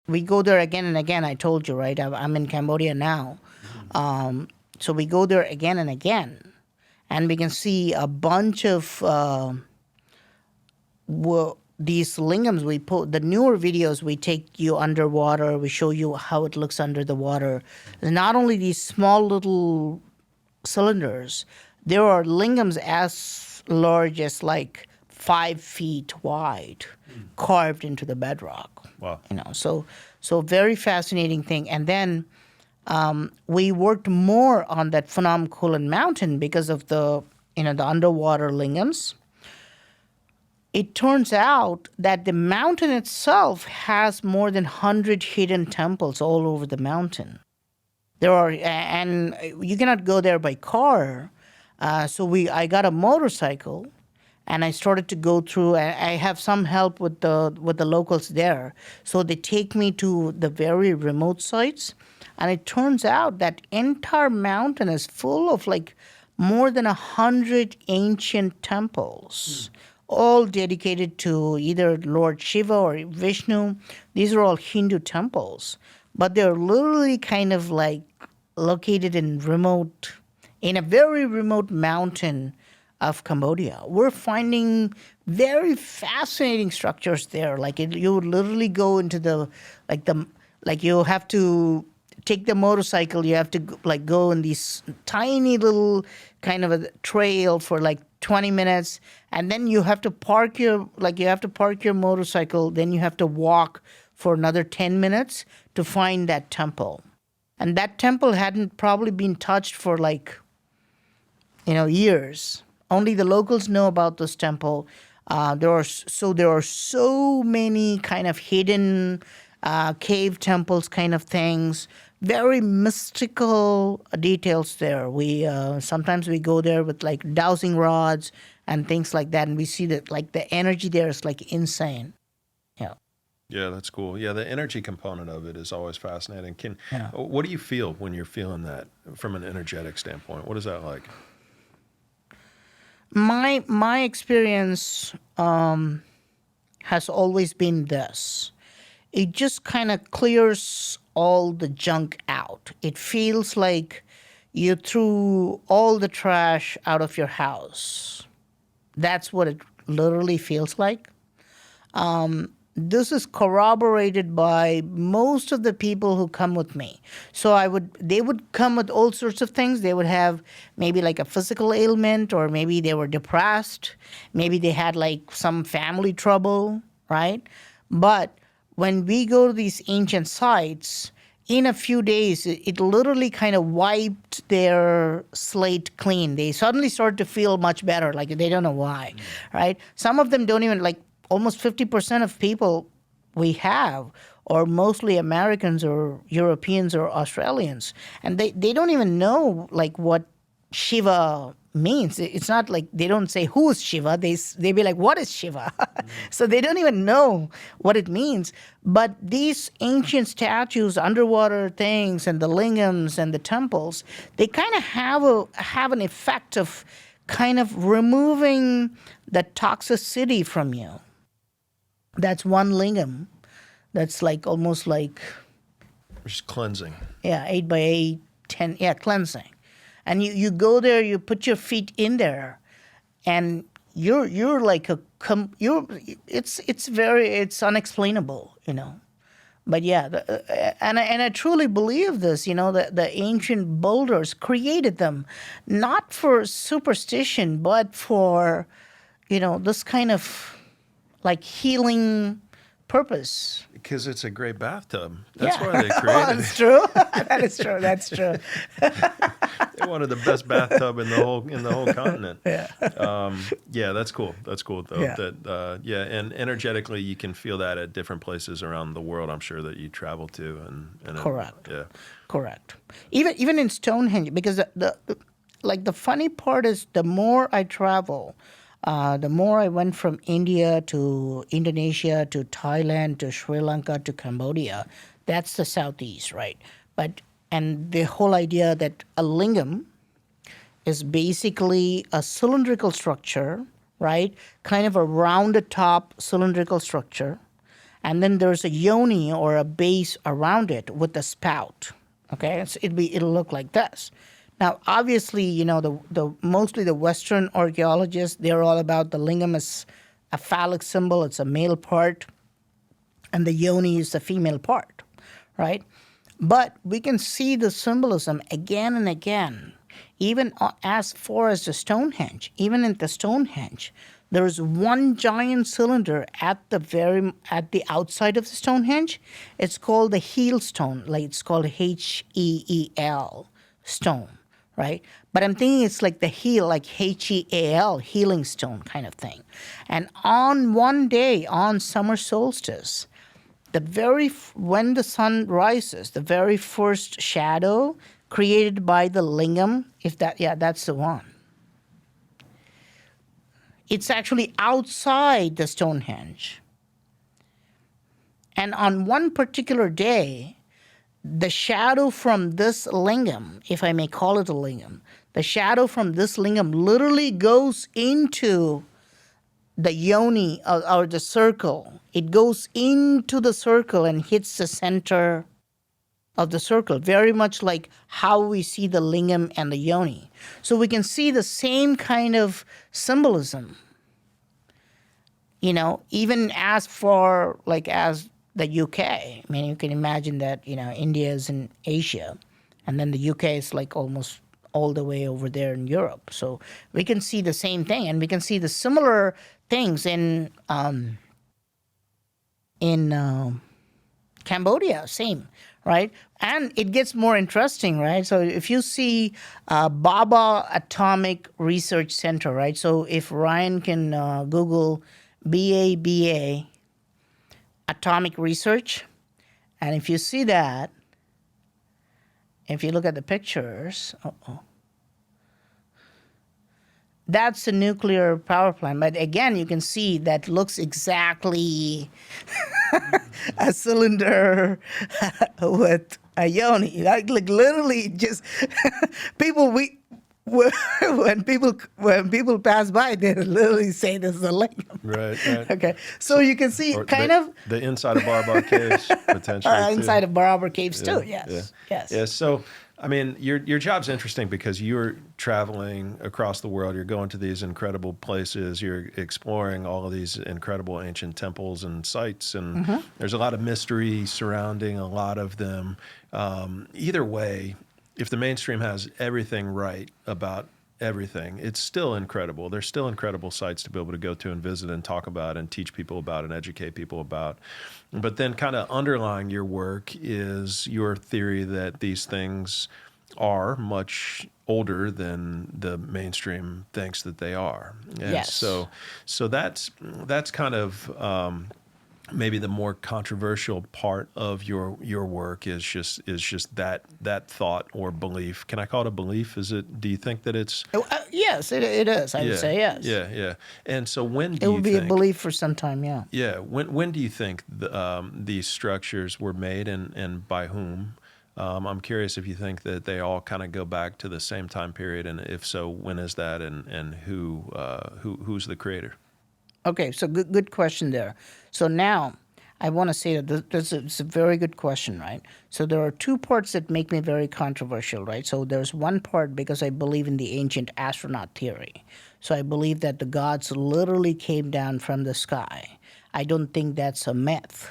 We go there again and again. I told you, right? I'm in Cambodia now, so we go there again and again, and we can see a bunch of these lingams. We put the newer videos. We take you underwater. We show you how it looks under the water. And not only these small little cylinders, there are lingams as large as like 5 feet wide, carved into the bedrock. Wow. So very fascinating thing. And then we worked more on that Phnom Kulen mountain because of the underwater lingams. It turns out that the mountain itself has more than 100 hidden temples all over the mountain. And you cannot go there by car. So I got a motorcycle, and I started to go through. I have some help with the locals there, so they take me to the very remote sites, and it turns out that entire mountain is full of like more than 100 ancient temples, all dedicated to either Lord Shiva or Vishnu. These are all Hindu temples, but they're literally kind of like located in a very remote mountain of Cambodia. We're finding very fascinating structures there. Like you would literally go into you have to take the motorcycle. You have to go in these tiny little kind of a trail for like 20 minutes, and then you have to park your motorcycle. Then you have to walk for another 10 minutes to find that temple. And that temple hadn't probably been touched for like, years. Only the locals know about this temple. There are so many kind of hidden cave temples, kind of things. Very mystical details there. We sometimes we go there with like dowsing rods and things like that, and we see that like the energy there is like insane. Yeah. Yeah, that's cool. Yeah, the energy component of it is always fascinating. Yeah. What do you feel when you're feeling that from an energetic standpoint? What is that like? My experience has always been this. It just kind of clears all the junk out. It feels like you threw all the trash out of your house. That's what it literally feels like. This is corroborated by most of the people who come with me. So they would come with all sorts of things. They would have maybe like a physical ailment, or maybe they were depressed. Maybe they had like some family trouble, right? But when we go to these ancient sites, in a few days, it literally kind of wiped their slate clean. They suddenly start to feel much better, like they don't know why, right? Some of them don't even like. Almost 50% of people we have are mostly Americans or Europeans or Australians. And they don't even know like what Shiva means. It's not like they don't say who is Shiva. They be like, what is Shiva? So they don't even know what it means. But these ancient statues, underwater things, and the lingams and the temples, they kind of have an effect of kind of removing the toxicity from you. That's one lingam. That's like almost like Just cleansing. 8 by 8, 10, cleansing. And you go there, you put your feet in there, and you're like it's unexplainable, But yeah, and I truly believe this, that the ancient boulders created them not for superstition, but for, this kind of like healing purpose. Because it's a great bathtub. That's why they created it. That's true. That is true. That's true. They wanted the best bathtub in the whole continent. Yeah. Yeah, that's cool. That's cool though. Yeah. And energetically you can feel that at different places around the world, I'm sure, that you travel to and Correct. Yeah. Correct. Even in Stonehenge, because the funny part is the more I travel, the more I went from India to Indonesia to Thailand to Sri Lanka to Cambodia. That's the southeast, right? And the whole idea that a lingam is basically a cylindrical structure, right? Kind of a rounded top cylindrical structure. And then there's a yoni or a base around it with a spout. Okay, so it'll look like this. Now, obviously, mostly the Western archaeologists, they're all about the lingam as a phallic symbol. It's a male part, and the yoni is the female part, right? But we can see the symbolism again and again, even as far as the Stonehenge. Even in the Stonehenge, there's one giant cylinder at the outside of the Stonehenge. It's called the heel stone, like it's called Heel stone. Right? But I'm thinking it's like the heel, like Heal, healing stone kind of thing. And on one day, on summer solstice, when the sun rises, the very first shadow created by the lingam, that's the one. It's actually outside the Stonehenge. And on one particular day, the shadow from this lingam, if I may call it a lingam, the shadow from this lingam literally goes into the yoni or the circle. It goes into the circle and hits the center of the circle, very much like how we see the lingam and the yoni. So we can see the same kind of symbolism, even as far as the UK. I mean, you can imagine that, India is in Asia, and then the UK is like almost all the way over there in Europe. So we can see the same thing, and we can see the similar things in Cambodia, same, right? And it gets more interesting, right? So if you see Baba Atomic Research Center, right? So if Ryan can Google BABA Atomic Research, and if you see that, if you look at the pictures, that's a nuclear power plant. But again, you can see that looks exactly a cylinder with a yoni. Like literally just people when people pass by, they literally say this is a lingam. Right, right. Okay, so you can see Or kind of the inside of Barabar Caves, potentially. inside too. of Barabar Caves too. Yes, yes. Yeah. So, I mean, your job's interesting because you're traveling across the world. You're going to these incredible places. You're exploring all of these incredible ancient temples and sites, and there's a lot of mystery surrounding a lot of them. Either way, if the mainstream has everything right about everything, it's still incredible. There's still incredible sites to be able to go to and visit and talk about and teach people about and educate people about. But then kind of underlying your work is your theory that these things are much older than the mainstream thinks that they are. And Yes. So that's kind of maybe the more controversial part of your work is just that thought or belief. Can I call it a belief? Do you think that it's? Yes, it is. I would say yes. Yeah. And so when do It you will be think? a belief for some time. Yeah. Yeah. When do you think these structures were made and by whom? I'm curious if you think that they all kind of go back to the same time period, and if so, when is that, and who's the creator? Okay, so good question there. So now I want to say that it's a very good question, right? So there are two parts that make me very controversial, right? So there's one part because I believe in the ancient astronaut theory. So I believe that the gods literally came down from the sky. I don't think that's a myth,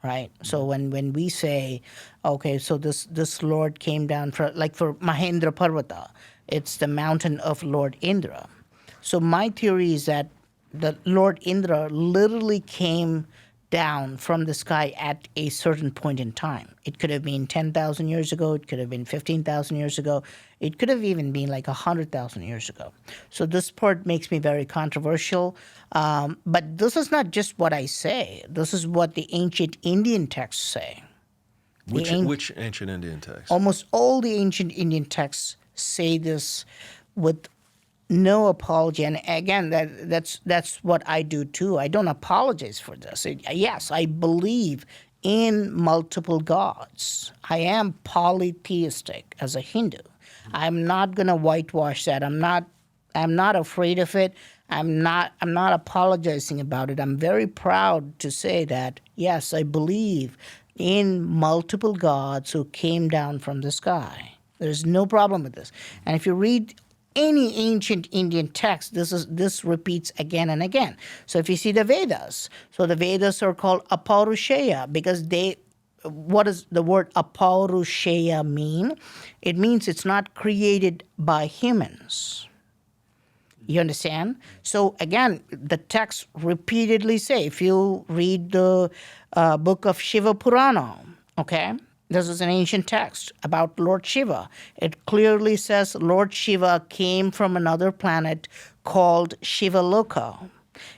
right? So when we say, okay, so this Lord came down from, like for Mahendra Parvata, it's the mountain of Lord Indra. So my theory is that the Lord Indra literally came down from the sky at a certain point in time. It could have been 10,000 years ago. It could have been 15,000 years ago. It could have even been like 100,000 years ago. So this part makes me very controversial. But this is not just what I say. This is what the ancient Indian texts say. Which ancient Indian text? Almost all the ancient Indian texts say this with no apology. And again, that's what I do too. I don't apologize for this. Yes, I believe in multiple gods. I am polytheistic as a Hindu. I'm not going to whitewash that. I'm not afraid of it. I'm not apologizing about it. I'm very proud to say that, yes, I believe in multiple gods who came down from the sky. There's no problem with this. And if you read any ancient Indian text, this repeats again and again. So if you see the Vedas, so the Vedas are called Aparusheya because what does the word Aparusheya mean? It means it's not created by humans. You understand? So again, the texts repeatedly say, if you read the book of Shiva Purana, okay? This is an ancient text about Lord Shiva. It clearly says Lord Shiva came from another planet called Shiva Loka.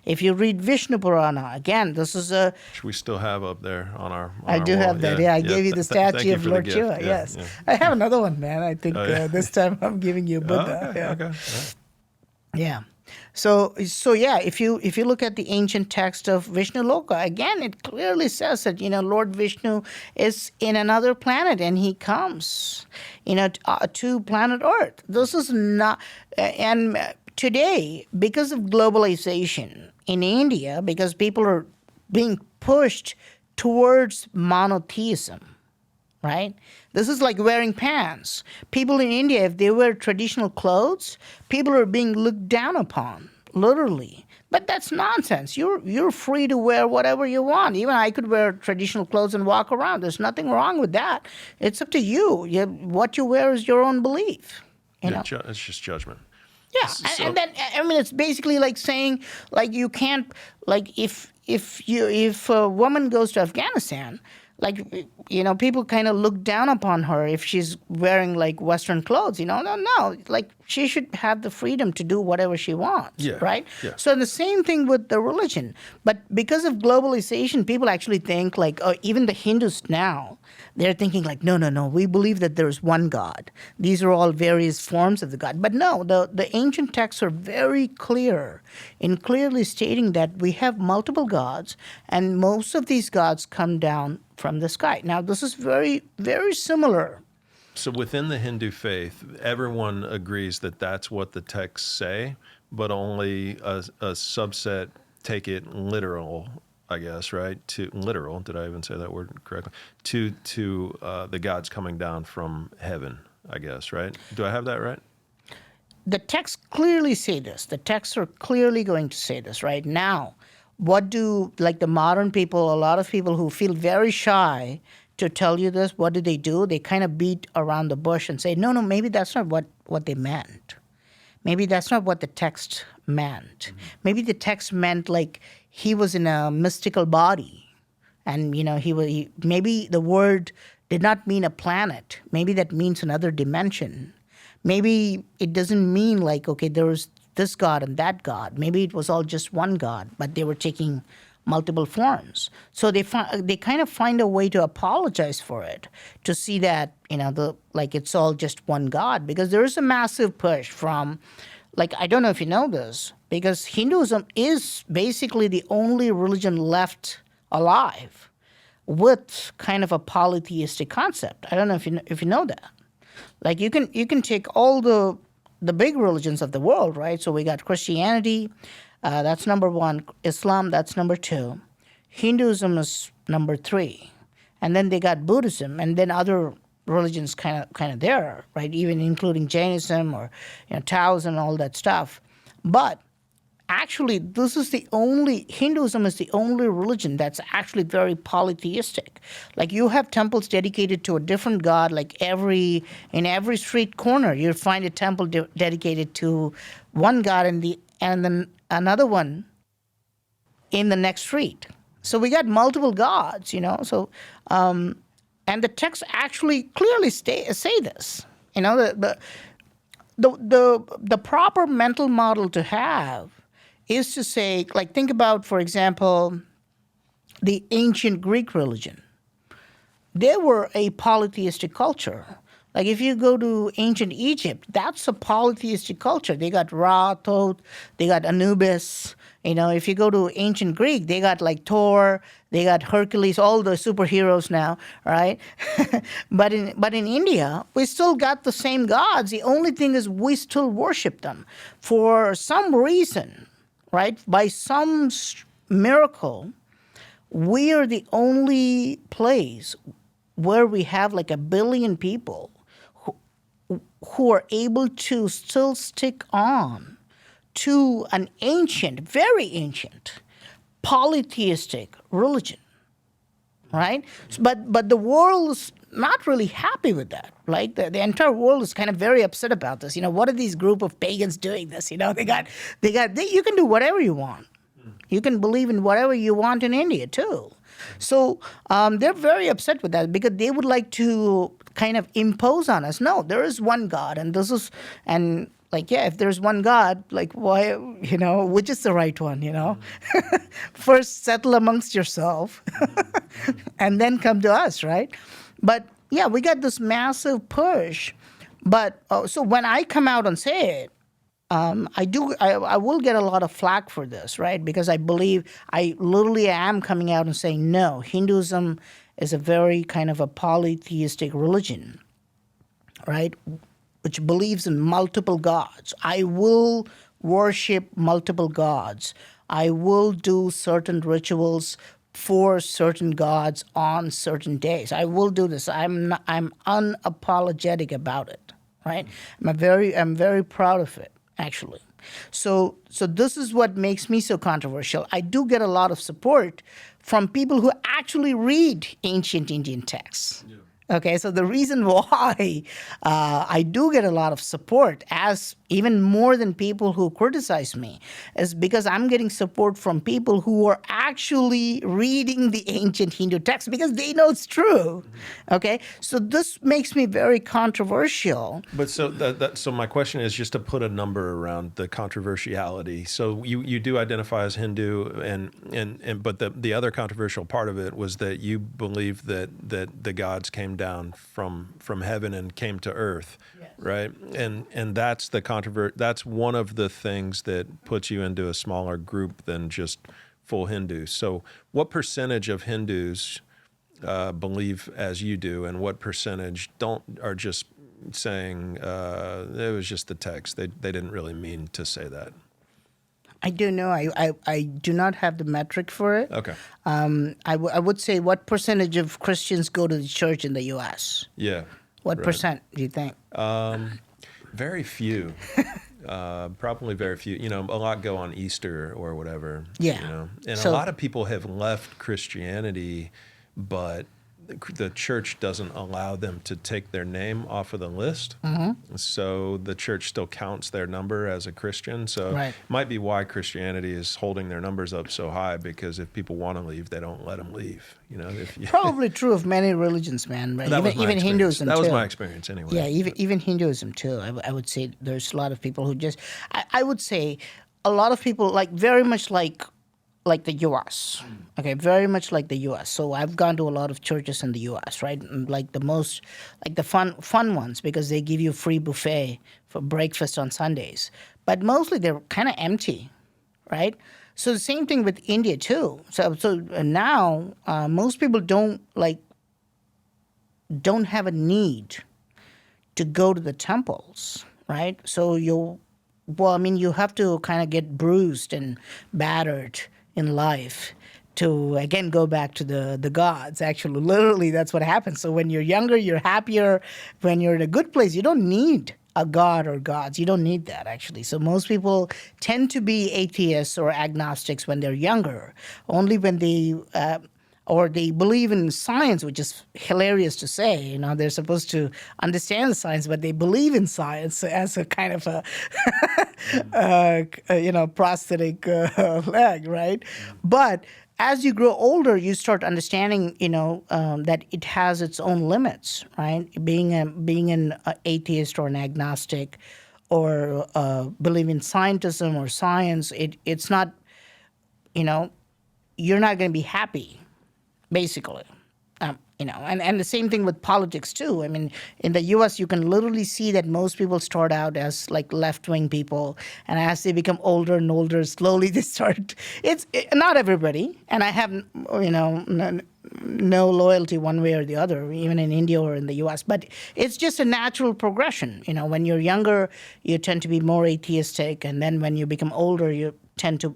If you read Vishnu Purana, again, this is a... Which we still have up there on our I do wall. have that, yeah. I gave you the statue of Lord Shiva, Yeah, yes. yeah. I have another one, man. I think this time I'm giving you Oh, Buddha. okay, Yeah. okay. Yeah. So yeah, if you look at the ancient text of Vishnu Loka, again, it clearly says that, Lord Vishnu is in another planet and he comes, to planet Earth. This is not, and today, because of globalization in India, because people are being pushed towards monotheism, right? This is like wearing pants. People in India, if they wear traditional clothes, people are being looked down upon, literally. But that's nonsense. You're free to wear whatever you want. Even I could wear traditional clothes and walk around. There's nothing wrong with that. It's up to you. What you wear is your own belief. It's just judgment. Yeah, and then it's basically like saying, like, you can't, like, if a woman goes to Afghanistan, like, people kind of look down upon her if she's wearing like Western clothes. No, like she should have the freedom to do whatever she wants, Yeah, right? yeah. So the same thing with the religion. But because of globalization, people actually think like, even the Hindus now, they're thinking like, no, we believe that there's one God. These are all various forms of the God. But no, the ancient texts are very clear in clearly stating that we have multiple gods, and most of these gods come down from the sky. Now, this is very, very similar. So within the Hindu faith, everyone agrees that that's what the texts say, but only a subset take it literal, I guess, right? To literal, did I even say that word correctly? To the gods coming down from heaven, I guess, right? Do I have that right? The texts clearly say this. The texts are clearly going to say this right now. What do, like the modern people, a lot of people who feel very shy to tell you this, what do? They kind of beat around the bush and say, no, maybe that's not what they meant. Maybe that's not what the text meant. Mm-hmm. Maybe the text meant like he was in a mystical body, and maybe the word did not mean a planet. Maybe that means another dimension. Maybe it doesn't mean like, okay, there was this God and that God. Maybe it was all just one God, but they were taking multiple forms. So they kind of find a way to apologize for it, to see that like it's all just one God, because there is a massive push from, like, I don't know if you know this, because Hinduism is basically the only religion left alive with kind of a polytheistic concept. I don't know if you know that. Like you can take all the big religions of the world, right? So we got Christianity, that's number one. Islam, that's number two. Hinduism is number three. And then they got Buddhism, and then other religions kind of there, right? Even including Jainism or Taoism and all that stuff. But actually, Hinduism is the only religion that's actually very polytheistic. Like you have temples dedicated to a different god, like in every street corner, you'll find a temple dedicated to one god, and then another one in the next street. So we got multiple gods, So, and the texts actually clearly say this. The proper mental model to have is to say, like, think about, for example, the ancient Greek religion. They were a polytheistic culture. Like if you go to ancient Egypt, that's a polytheistic culture. They got Ra, Thoth, they got Anubis. If you go to ancient Greek, they got like Thor, they got Hercules, all the superheroes now, right? But in India, we still got the same gods. The only thing is we still worship them. For some reason, right, by some miracle, we are the only place where we have like 1 billion people who are able to still stick on to an ancient, very ancient, polytheistic religion, right? But the world is not really happy with that. Like the entire world is kind of very upset about this. What are these group of pagans doing this? You can do whatever you want. You can believe in whatever you want in India too. So they're very upset with that because they would like to kind of impose on us. No, there is one God, and like, yeah, if there's one God, like, why, which is the right one, First settle amongst yourself and then come to us, right? But yeah, we got this massive push. But so when I come out and say it, I will get a lot of flack for this, right? Because I believe I literally am coming out and saying, no, Hinduism is a very kind of a polytheistic religion, right? Which believes in multiple gods. I will worship multiple gods. I will do certain rituals for certain gods on certain days. I will do this. I'm unapologetic about it, right? I'm very proud of it, actually. So this is what makes me so controversial. I do get a lot of support from people who actually read ancient Indian texts. Yeah. Okay, so the reason why I do get a lot of support, as even more than people who criticize me, is because I'm getting support from people who are actually reading the ancient Hindu text because they know it's true. Okay, so this makes me very controversial. But so my question is just to put a number around the controversiality. So you do identify as Hindu, and but the other controversial part of it was that you believe that the gods came down from heaven and came to earth, yes. Right? And that's the that's one of the things that puts you into a smaller group than just full Hindus. So what percentage of Hindus believe as you do, and what percentage are just saying it was just the text? They didn't really mean to say that. I don't know. I do not have the metric for it. Okay. I would say, what percentage of Christians go to the church in the U.S.? Yeah. What percent do you think? Very few. Probably very few. You know, a lot go on Easter or whatever. Yeah. You know? And a lot of people have left Christianity, but the church doesn't allow them to take their name off of the list. Mm-hmm. So the church still counts their number as a Christian. So it might be why Christianity is holding their numbers up so high, because if people want to leave, they don't let them leave. You know, probably true of many religions, man. Right? Even Hinduism. That was my experience anyway. Yeah, even Hinduism too. I would say there's a lot of people who just. I would say a lot of people very much like the U.S. Okay, very much like the U.S. So I've gone to a lot of churches in the U.S. Right, and the fun ones, because they give you free buffet for breakfast on Sundays. But mostly they're kind of empty, right? So the same thing with India too. So now most people don't have a need to go to the temples, right? So you have to kind of get bruised and battered in life to, again, go back to the gods. Actually, literally, that's what happens. So when you're younger, you're happier. When you're in a good place, you don't need a god or gods. You don't need that, actually. So most people tend to be atheists or agnostics when they're younger. Only when they believe in science, which is hilarious to say. You know, they're supposed to understand the science, but they believe in science as a kind of a prosthetic leg, right? But as you grow older, you start understanding, that it has its own limits, right? Being an atheist or an agnostic, or believe in scientism or science, it's not, you're not going to be happy, basically. And the same thing with politics too. I mean, in the U.S., you can literally see that most people start out as left-wing people, and as they become older and older, slowly they start. Not everybody, and I have no loyalty one way or the other, even in India or in the U.S. But it's just a natural progression. When you're younger, you tend to be more atheistic, and then when you become older, you tend to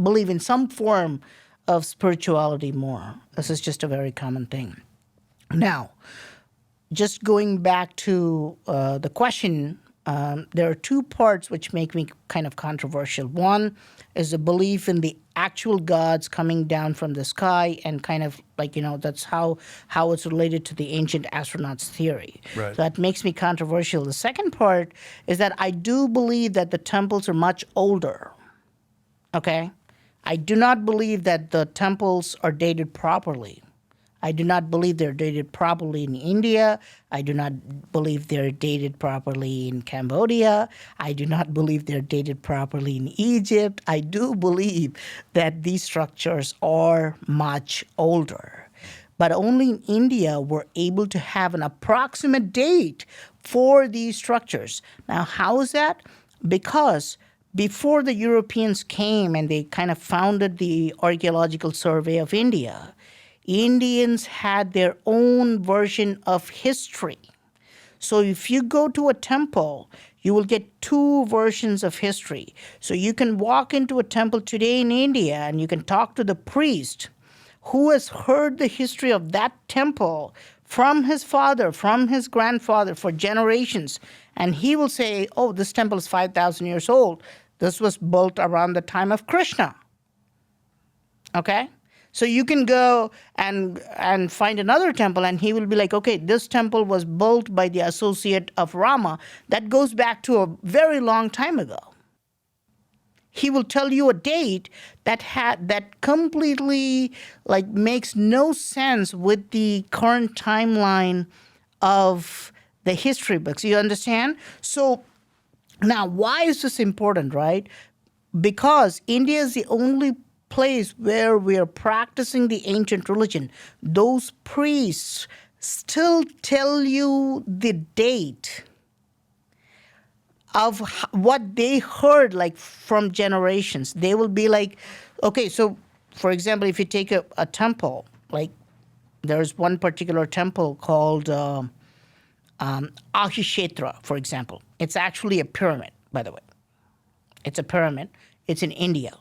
believe in some form of spirituality more. This is just a very common thing. Now, just going back to the question, there are two parts which make me kind of controversial. One is the belief in the actual gods coming down from the sky, and kind of that's how it's related to the ancient astronauts theory. Right. So that makes me controversial. The second part is that I do believe that the temples are much older. Okay? I do not believe that the temples are dated properly. I do not believe they're dated properly in India. I do not believe they're dated properly in Cambodia. I do not believe they're dated properly in Egypt. I do believe that these structures are much older. But only in India we're able to have an approximate date for these structures. Now, how is that? Because before the Europeans came and they kind of founded the Archaeological Survey of India, Indians had their own version of history. So if you go to a temple, you will get two versions of history. So you can walk into a temple today in India and you can talk to the priest who has heard the history of that temple from his father, from his grandfather for generations. And he will say, oh, this temple is 5,000 years old. This was built around the time of Krishna. Okay? So you can go and find another temple, and he will be like, okay, this temple was built by the associate of Rama. That goes back to a very long time ago. He will tell you a date that completely like makes no sense with the current timeline of the history books. You understand? So now, why is this important, right? Because India is the only place where we are practicing the ancient religion. Those priests still tell you the date of what they heard like from generations. They will be like, okay, so for example, if you take a temple, like there's one particular temple called Ahishetra, for example. It's actually a pyramid, by the way. It's a pyramid. It's in India.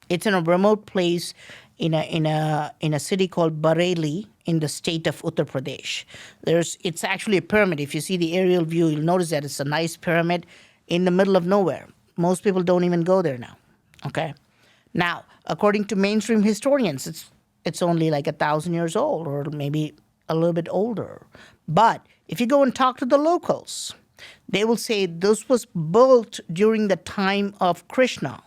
It's in a remote place in a city called Bareilly in the state of Uttar Pradesh. It's actually a pyramid. If you see the aerial view, you'll notice that it's a nice pyramid in the middle of nowhere. Most people don't even go there now. Okay? Now, according to mainstream historians, it's only like 1,000 years old, or maybe a little bit older. But if you go and talk to the locals, they will say this was built during the time of Krishna.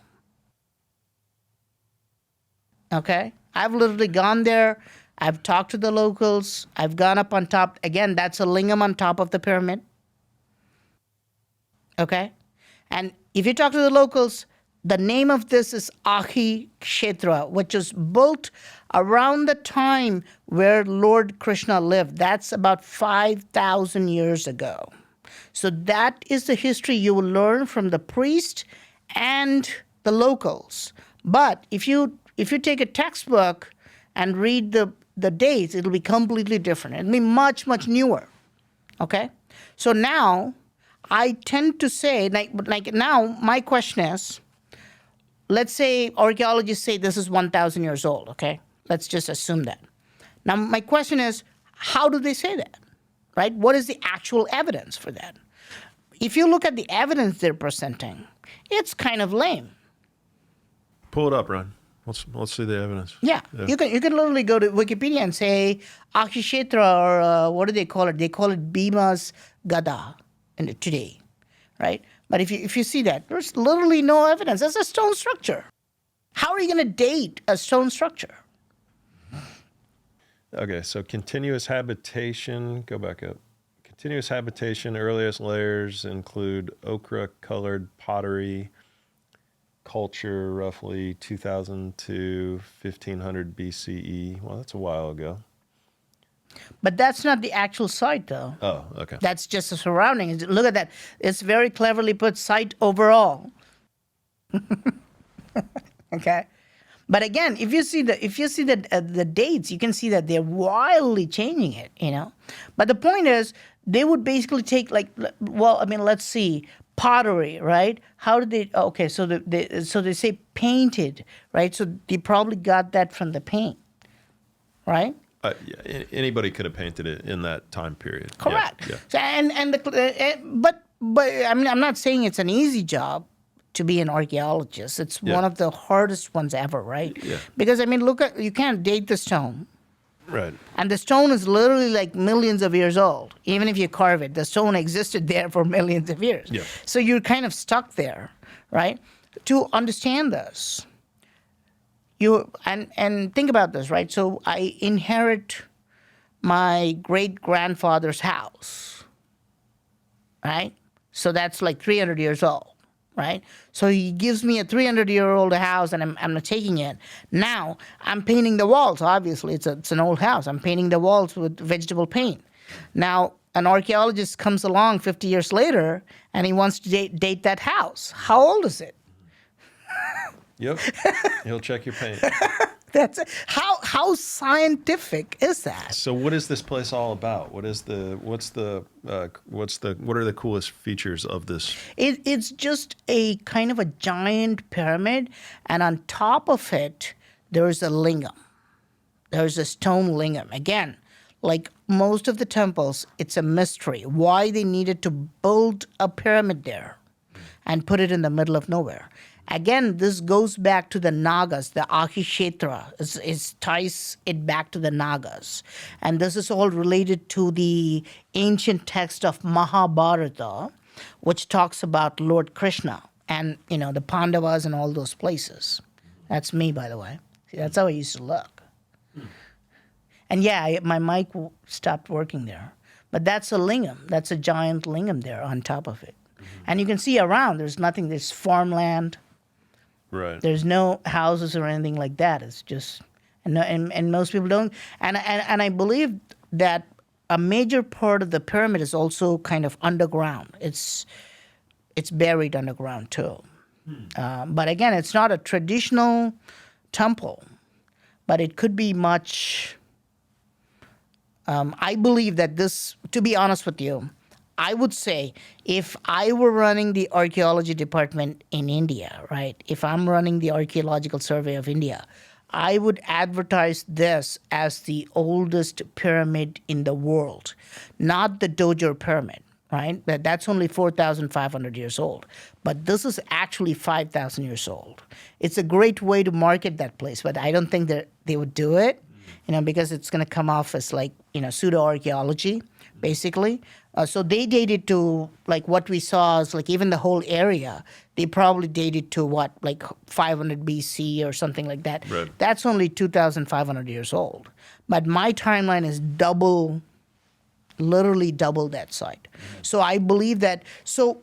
Okay? I've literally gone there. I've talked to the locals. I've gone up on top. Again, that's a lingam on top of the pyramid. Okay? And if you talk to the locals, the name of this is Ahi Kshetra, which was built around the time where Lord Krishna lived. That's about 5,000 years ago. So that is the history you will learn from the priest and the locals. But if you take a textbook and read the dates, it'll be completely different. It'll be much, much newer. Okay? So now, I tend to say, like now, my question is, let's say archaeologists say this is 1,000 years old, okay? Let's just assume that. Now, my question is, how do they say that, right? What is the actual evidence for that? If you look at the evidence they're presenting, it's kind of lame. Pull it up, Ron. Let's see the evidence. Yeah. You can literally go to Wikipedia and say Ahishetra, or what do they call it? They call it Bhima's Gada today, right? But if you see that, there's literally no evidence. That's a stone structure. How are you going to date a stone structure? Okay, so continuous habitation, go back up. Continuous habitation, earliest layers include ochre-colored pottery, culture roughly 2000 to 1500 BCE. Well, that's a while ago. But that's not the actual site, though. Oh, okay. That's just the surroundings. Look at that. It's very cleverly put, site overall. Okay? But again, if you see the dates, you can see that they're wildly changing it, you know. But the point is, they would basically take let's see, pottery, right? How did they? Okay, so they say painted, right? So they probably got that from the paint, right? Yeah, anybody could have painted it in that time period. Correct. Yeah. So, but I mean, I'm not saying it's an easy job to be an archaeologist. It's one of the hardest ones ever, right? Yeah. Because I mean, you can't date the stone. Right. And the stone is literally like millions of years old. Even if you carve it, the stone existed there for millions of years. Yeah. So you're kind of stuck there, right? To understand this, and think about this, right? So I inherit my great-grandfather's house, right? So that's like 300 years old, right? So he gives me a 300-year-old house, and I'm not taking it. Now I'm painting the walls. Obviously, it's an old house. I'm painting the walls with vegetable paint. Now an archaeologist comes along 50 years later, and he wants to date that house. How old is it? Yep. He'll check your paint. That's how scientific is that? So what is this place all about? What are the coolest features of this? It's just a kind of a giant pyramid, and on top of it, there's a lingam. There's a stone lingam. Again, like most of the temples, it's a mystery why they needed to build a pyramid there and put it in the middle of nowhere. Again, this goes back to the Nagas, the Ahishetra. It ties it back to the Nagas. And this is all related to the ancient text of Mahabharata, which talks about Lord Krishna and, the Pandavas and all those places. That's me, by the way. See, that's how I used to look. And yeah, my mic stopped working there. But that's a lingam. That's a giant lingam there on top of it. And you can see around, there's nothing. There's farmland. Right. There's no houses or anything like that. It's just, and most people don't. And I believe that a major part of the pyramid is also kind of underground. It's buried underground too. But again, it's not a traditional temple, but it could be much. I believe that this, to be honest with you, I would say if I were running the archaeology department in India, right? If I'm running the Archaeological Survey of India, I would advertise this as the oldest pyramid in the world, not the Dojo pyramid, right? That's only 4,500 years old. But this is actually 5,000 years old. It's a great way to market that place, but I don't think that they would do it, because it's going to come off as like, pseudo-archaeology, basically. So they dated to, like, what we saw is, like, even the whole area, they probably dated to, like 500 BC or something like that. Right. That's only 2,500 years old. But my timeline is literally double that site. So I believe that, so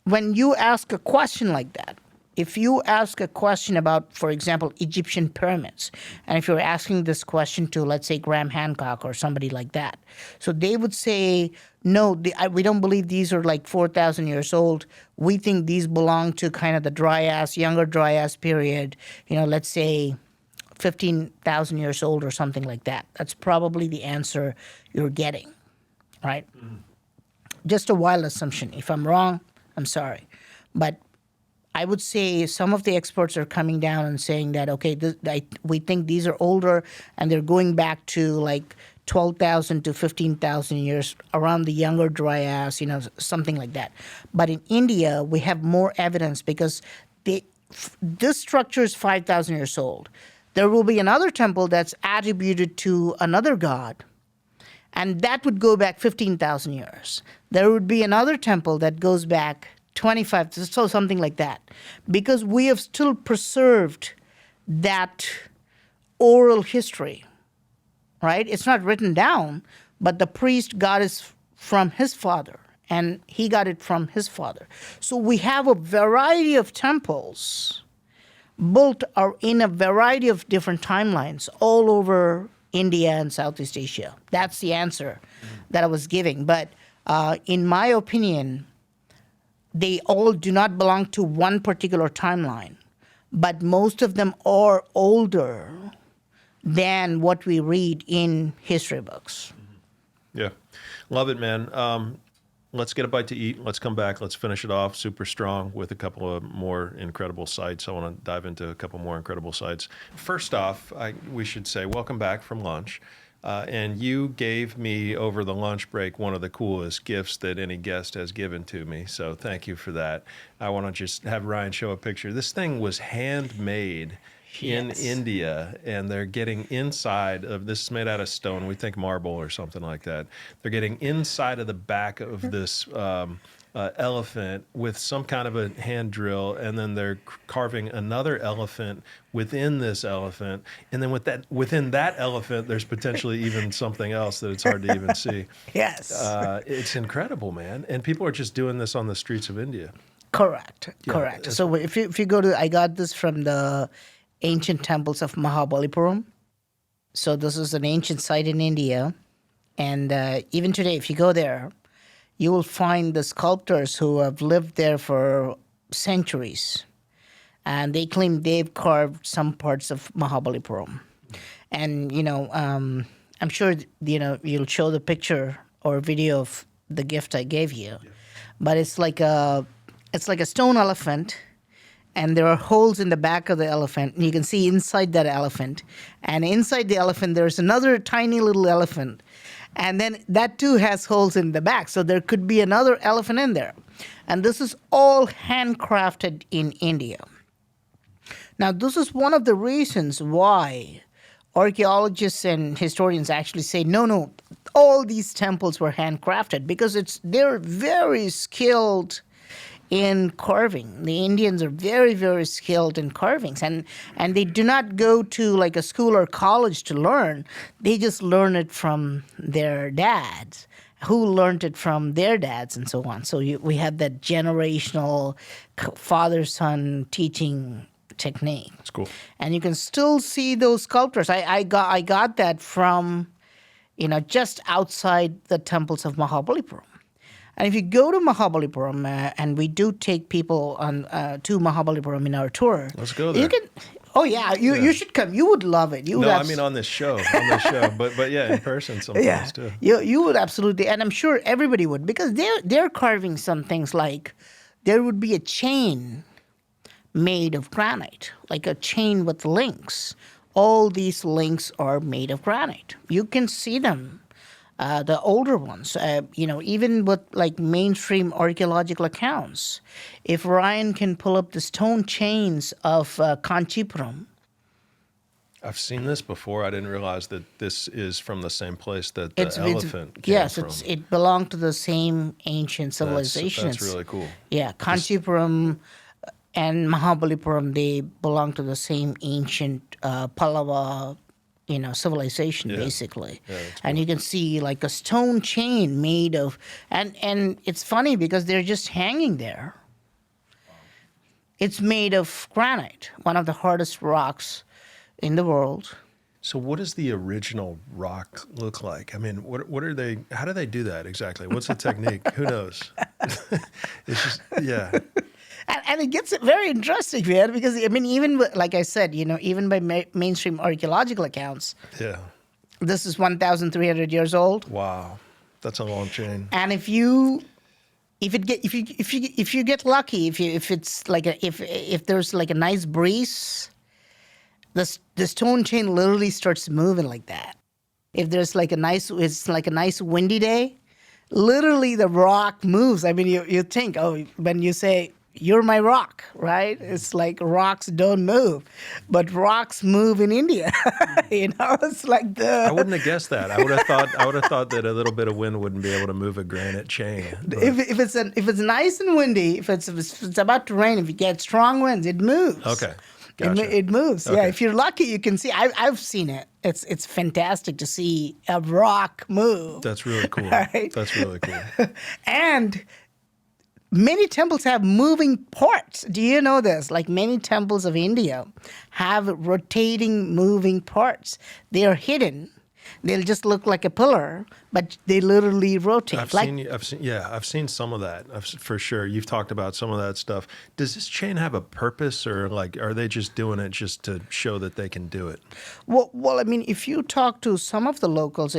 when you ask a question like that, if you ask a question about, for example, Egyptian pyramids, and if you're asking this question to, let's say, Graham Hancock or somebody like that, so they would say, no, we don't believe these are like 4,000 years old. We think these belong to kind of the younger Dryas period, let's say 15,000 years old or something like that. That's probably the answer you're getting, right? Just a wild assumption. If I'm wrong, I'm sorry. But I would say some of the experts are coming down and saying that, okay, we think these are older and they're going back to like 12,000 to 15,000 years around the younger Dryas, something like that. But in India, we have more evidence because this structure is 5,000 years old. There will be another temple that's attributed to another god, and that would go back 15,000 years. There would be another temple that goes back 25, so something like that. Because we have still preserved that oral history, right? It's not written down, but the priest got it from his father, and he got it from his father. So we have a variety of temples built in a variety of different timelines all over India and Southeast Asia. That's the answer that I was giving. But in my opinion, they all do not belong to one particular timeline, but most of them are older than what we read in history books. Yeah. Love it, man. Let's get a bite to eat. Let's come back. Let's finish it off super strong with a couple of more incredible sites. I want to dive into a couple more incredible sites. First off, we should say welcome back from lunch. And you gave me over the lunch break one of the coolest gifts that any guest has given to me. So thank you for that. I want to just have Ryan show a picture. This thing was handmade in India, and they're getting inside of this. Is made out of stone. We think marble or something like that. They're getting inside of the back of this elephant with some kind of a hand drill, and then they're carving another elephant within this elephant, and then within that elephant, there's potentially even something else that it's hard to even see. Yes. It's incredible, man. And people are just doing this on the streets of India. Correct. So if you go to, I got this from the ancient temples of Mamallapuram. So this is an ancient site in India, and even today, if you go there, you will find the sculptors who have lived there for centuries. And they claim they've carved some parts of Mamallapuram. And, I'm sure, you'll show the picture or video of the gift I gave you. Yeah. But it's like a stone elephant, and there are holes in the back of the elephant, and you can see inside that elephant. And inside the elephant, there's another tiny little elephant. And then that too has holes in the back, so there could be another elephant in there. And this is all handcrafted in India. Now, this is one of the reasons why archaeologists and historians actually say, no, all these temples were handcrafted, because they're very skilled in carving. The Indians are very, very skilled in carvings, and they do not go to like a school or college to learn. They just learn it from their dads, who learned it from their dads, and so on. So we have that generational father-son teaching technique. That's cool. And you can still see those sculptures. I got that from, just outside the temples of Mahabalipuram. And if you go to Mahabalipuram, and we do take people on to Mahabalipuram in our tour. Let's go there. You should come. You would love it. I mean on this show, but yeah, in person sometimes too. You would absolutely, and I'm sure everybody would, because they're carving some things like there would be a chain made of granite, like a chain with links. All these links are made of granite. You can see them. The older ones, even with like mainstream archaeological accounts. If Ryan can pull up the stone chains of Kanchipuram. I've seen this before. I didn't realize that this is from the same place that the elephant came yes, from. It belonged to the same ancient civilization. That's really cool. Yeah, Kanchipuram and Mahabalipuram, they belong to the same ancient Pallava civilization, basically. Yeah, and you can see like a stone chain made of, and it's funny because they're just hanging there. It's made of granite, one of the hardest rocks in the world. So what does the original rock look like? I mean, what are they, how do they do that exactly? What's the technique? Who knows? It's just, yeah. And it gets very interesting, man, because, I mean, even like I said, even by mainstream archaeological accounts, this is 1,300 years old. Wow, that's a long chain. And if you get lucky, if there's like a nice breeze, the stone chain literally starts moving like that. If there's it's like a nice windy day, literally the rock moves. I mean, you think, when you say, "You're my rock," right? It's like rocks don't move, but rocks move in India. It's like I wouldn't have guessed that. I would have thought that a little bit of wind wouldn't be able to move a granite chain. If it's nice and windy, if it's about to rain, if you get strong winds, it moves. Okay. Gotcha. It moves. Okay. Yeah, if you're lucky, you can see. I've seen it. It's fantastic to see a rock move. That's really cool. Right? That's really cool. And many temples have moving parts. Do you know this? Like many temples of India have rotating, moving parts. They are hidden. They'll just look like a pillar, but they literally rotate. I've seen some of that for sure. You've talked about some of that stuff. Does this chain have a purpose, or like are they just doing it just to show that they can do it? Well, I mean, if you talk to some of the locals,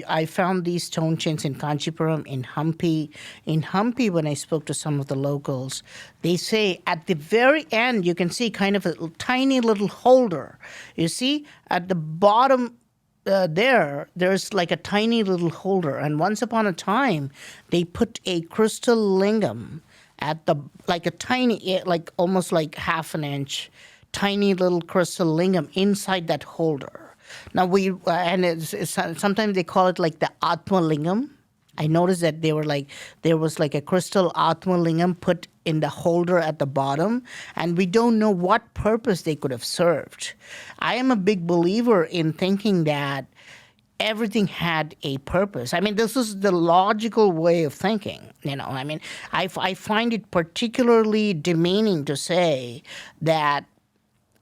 I found these stone chains in Kanchipuram, in Hampi. In Hampi, when I spoke to some of the locals, they say at the very end you can see kind of a tiny little holder. You see at the bottom. There's like a tiny little holder, and once upon a time, they put a crystal lingam at like almost like half an inch, tiny little crystal lingam inside that holder. Now sometimes they call it like the Atma Lingam. I noticed that there was like a crystal Atma Lingam put in the holder at the bottom, and we don't know what purpose they could have served. I am a big believer in thinking that everything had a purpose. I mean, this is the logical way of thinking. I mean, I find it particularly demeaning to say that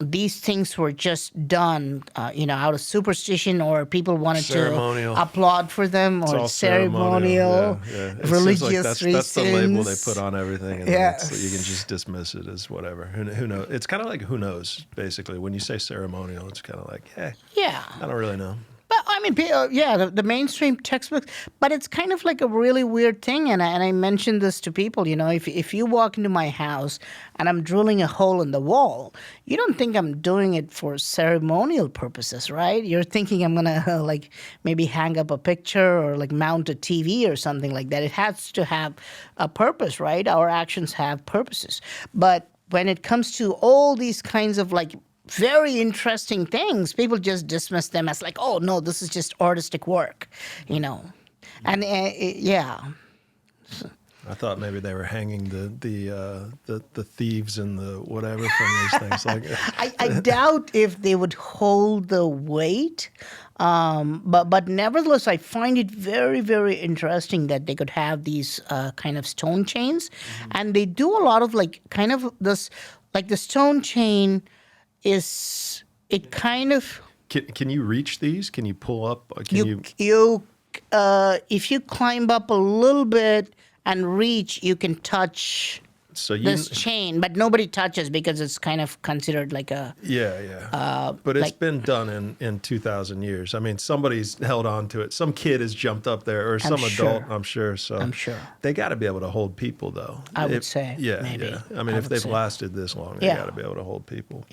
these things were just done, out of superstition, or people wanted to applaud for them, or ceremonial, religious reasons. That's the label they put on everything, and you can just dismiss it as whatever. Who knows? It's kind of like who knows, basically. When you say ceremonial, it's kind of like, hey, I don't really know. But I mean, yeah, the mainstream textbooks, but it's kind of like a really weird thing. And I mentioned this to people, if you walk into my house and I'm drilling a hole in the wall, you don't think I'm doing it for ceremonial purposes, right? You're thinking I'm going to like maybe hang up a picture or like mount a TV or something like that. It has to have a purpose, right? Our actions have purposes. But when it comes to all these kinds of like very interesting things, people just dismiss them as like, oh no, this is just artistic work, and yeah. I thought maybe they were hanging the thieves and the whatever from these things. Like, I doubt if they would hold the weight, but nevertheless, I find it very, very interesting that they could have these kind of stone chains, and they do a lot of like kind of this, like the stone chain. It kind of can you reach these? Can you pull up? If you climb up a little bit and reach, you can touch this chain, but nobody touches because it's kind of considered like a but it's been done in 2,000 years. I mean, somebody's held on to it. Some kid has jumped up there, or some adult. I'm sure. So I'm sure they got to be able to hold people, though. I would say, maybe. Yeah. I mean, if they've lasted this long, they got to be able to hold people.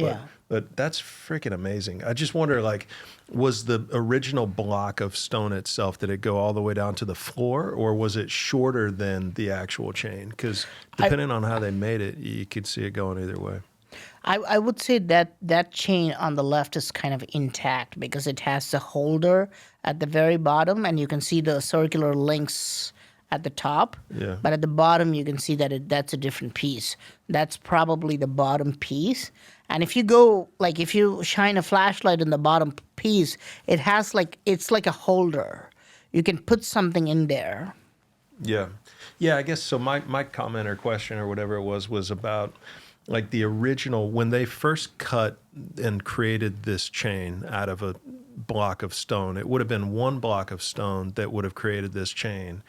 But that's freaking amazing. I just wonder, like, was the original block of stone itself, did it go all the way down to the floor, or was it shorter than the actual chain? Because depending on how they made it, you could see it going either way. I would say that chain on the left is kind of intact because it has the holder at the very bottom, and you can see the circular links at the top. Yeah. But at the bottom, you can see that that's a different piece. That's probably the bottom piece. And if you shine a flashlight in the bottom piece, it's like a holder. You can put something in there. Yeah. Yeah, I guess so. My comment or question or whatever it was about like the original, when they first cut and created this chain out of a block of stone, it would have been one block of stone that would have created this chain.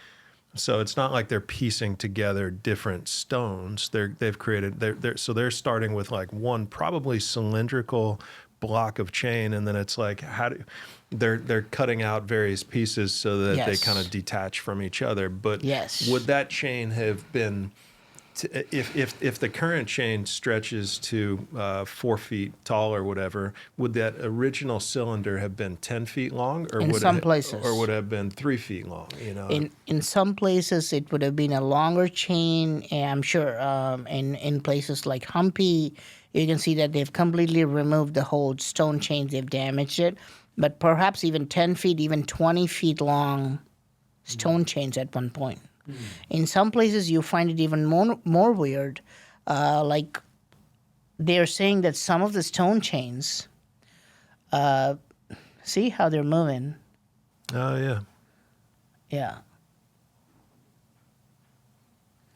So it's not like they're piecing together different stones. They're starting with like one probably cylindrical block of chain, and then it's like they're cutting out various pieces so that they kind of detach from each other. But would that chain have been if the current chain stretches to 4 feet tall or whatever, would that original cylinder have been 10 feet long, or would it have been 3 feet long? In some places it would have been a longer chain. And I'm sure in places like Humpy, you can see that they've completely removed the whole stone chains. They've damaged it, but perhaps even 10 feet, even 20 feet long stone chains at one point. In some places, you find it even more weird. Like they're saying that some of the stone chains, see how they're moving? Oh, yeah. Yeah.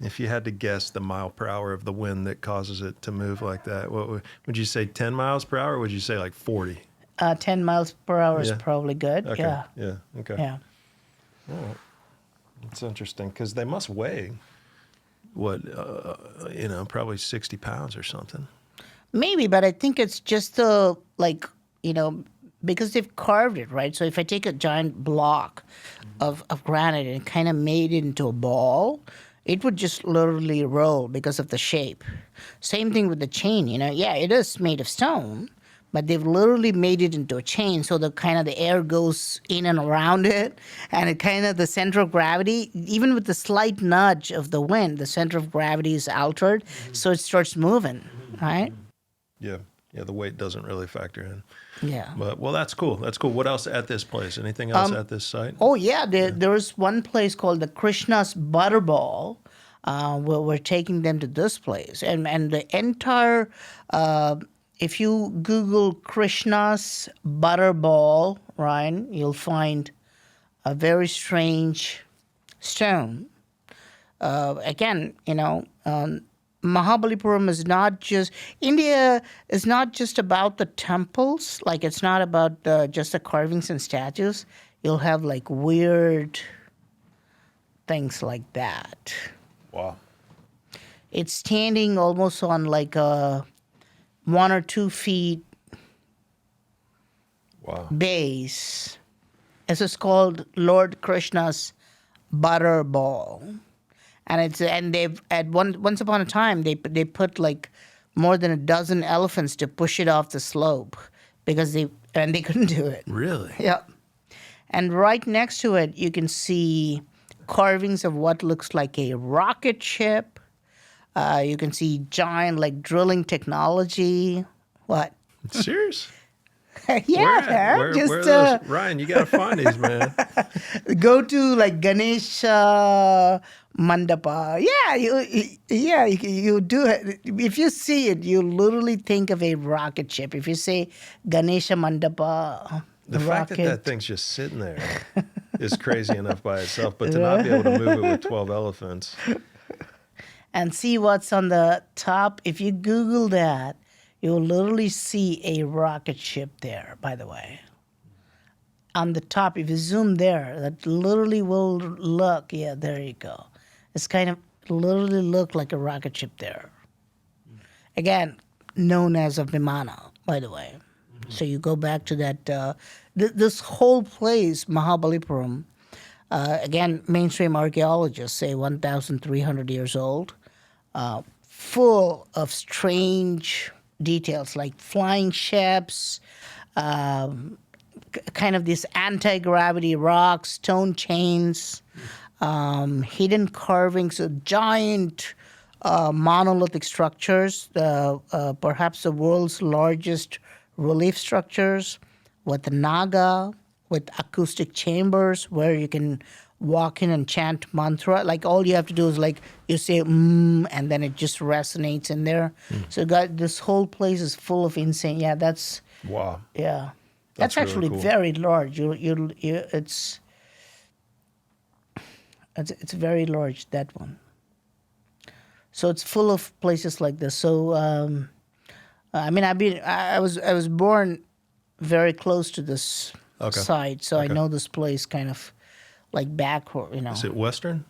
If you had to guess the mile per hour of the wind that causes it to move like that, what would you say, 10 miles per hour, or would you say like 40? 10 miles per hour is probably good. Okay. Yeah. Yeah. Okay. Yeah. All right. It's interesting because they must weigh, probably 60 pounds or something. Maybe, but I think it's just because they've carved it, right? So if I take a giant block of granite and kind of made it into a ball, it would just literally roll because of the shape. Same thing with the chain, Yeah, it is made of stone, but they've literally made it into a chain, so the air goes in and around it, and it the center of gravity, even with the slight nudge of the wind, the center of gravity is altered, so it starts moving, right? Yeah, the weight doesn't really factor in. Yeah. But, well, that's cool. That's cool. What else at this place? Anything else at this site? Oh, yeah. There's one place called the Krishna's Butterball. We're taking them to this place. And the entire... if you Google Krishna's Butterball, Ryan, you'll find a very strange stone. Again, Mamallapuram is not just... India is not just about the temples. Like, it's not about just the carvings and statues. You'll have, like, weird things like that. Wow. It's standing almost on, like, a 1 or 2 feet base. This is called Lord Krishna's Butterball, and they've once upon a time they put like more than a dozen elephants to push it off the slope because they couldn't do it. Really? Yeah. And right next to it, you can see carvings of what looks like a rocket ship. You can see giant like drilling technology. What? Serious? Yeah, man. Where Just are those? Ryan, you got to find these, man. go to like Ganesha Mandapa. Yeah, you do it. If you see it, you literally think of a rocket ship. If you say Ganesha Mandapa, The fact that that thing's just sitting there is crazy enough by itself, but to not be able to move it with 12 elephants. And see what's on the top. If you Google that, you'll literally see a rocket ship there, by the way. On the top, if you zoom there, that literally will look, yeah, there you go. It's kind of literally look like a rocket ship there. Again, known as a Vimana, by the way. Mm-hmm. So you go back to that, this whole place, Mamallapuram, again, mainstream archaeologists say 1,300 years old, full of strange details like flying ships, kind of these anti-gravity rocks, stone chains, hidden carvings of giant monolithic structures, perhaps the world's largest relief structures with the Naga, with acoustic chambers where you can walk in and chant mantra. Like all you have to do is like you say and then it just resonates in there. So this whole place is full of insane. Yeah, that's wow. Yeah, that's actually really cool. very large. It's very large, that one. So it's full of places like this. So I mean, I was born very close to this site, so I know this place kind of like backward, you know. Is it Western?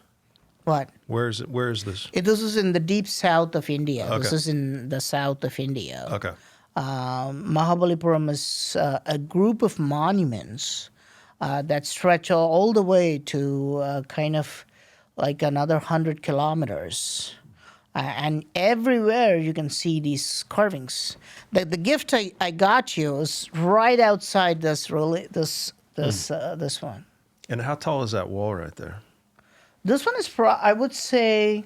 What? Where is it? Where is this? This is in the deep south of India. Okay. This is in the south of India. Okay. Mamallapuram is a group of monuments that stretch all the way to kind of like another 100 kilometers. And everywhere you can see these carvings. The gift I got you is right outside this one. And how tall is that wall right there? This one is, I would say,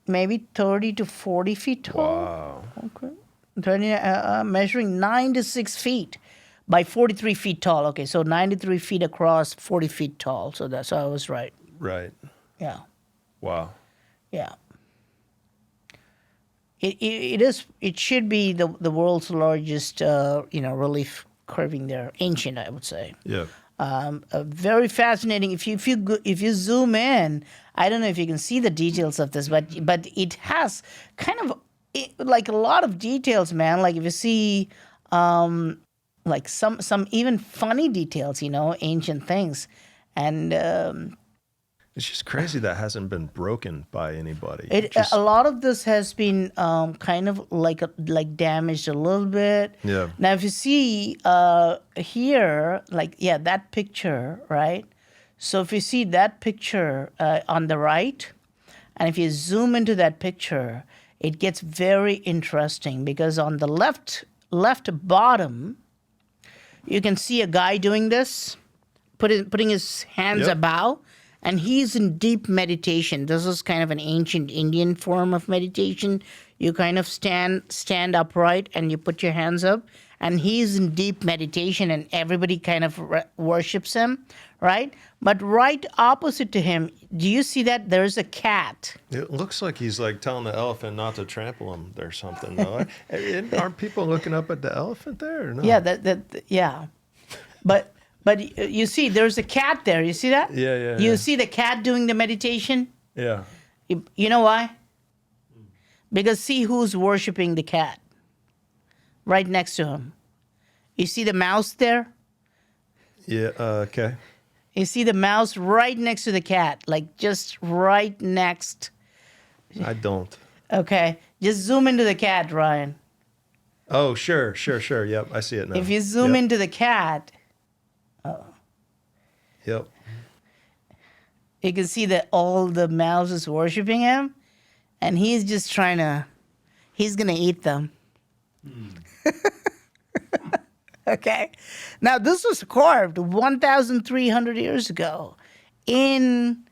maybe 30 to 40 feet tall. Wow. Okay. Measuring 96 feet by 43 feet tall. Okay, so 93 feet across, 40 feet tall. So I was right. Right. Yeah. Wow. Yeah. It should be the world's largest relief carving there, ancient, I would say. Yeah. Very fascinating. If you zoom in, I don't know if you can see the details of this, but it has kind of like a lot of details, man. Like if you see like some even funny details, ancient things, and it's just crazy that hasn't been broken by anybody. A lot of this has been kind of like damaged a little bit. Yeah. Now, if you see here, that picture, right? So if you see that picture on the right, and if you zoom into that picture, it gets very interesting because on the left bottom, you can see a guy doing this, putting his hands above. And he's in deep meditation. This is kind of an ancient Indian form of meditation. You kind of stand upright and you put your hands up. And he's in deep meditation and everybody kind of worships him, right? But right opposite to him, do you see that? There's a cat. It looks like he's like telling the elephant not to trample him or something, though. Aren't people looking up at the elephant there or no? Yeah, yeah. But you see, there's a cat there. You see that? Yeah. You see the cat doing the meditation? Yeah. You know why? Because see who's worshiping the cat right next to him. You see the mouse there? Yeah, okay. You see the mouse right next to the cat, like just right next. I don't. Okay. Just zoom into the cat, Ryan. Oh, sure. Yep, I see it now. If you zoom into the cat... Yep. You can see that all the mouths is worshiping him, and he's just he's going to eat them. Okay. Now, this was carved 1,300 years ago in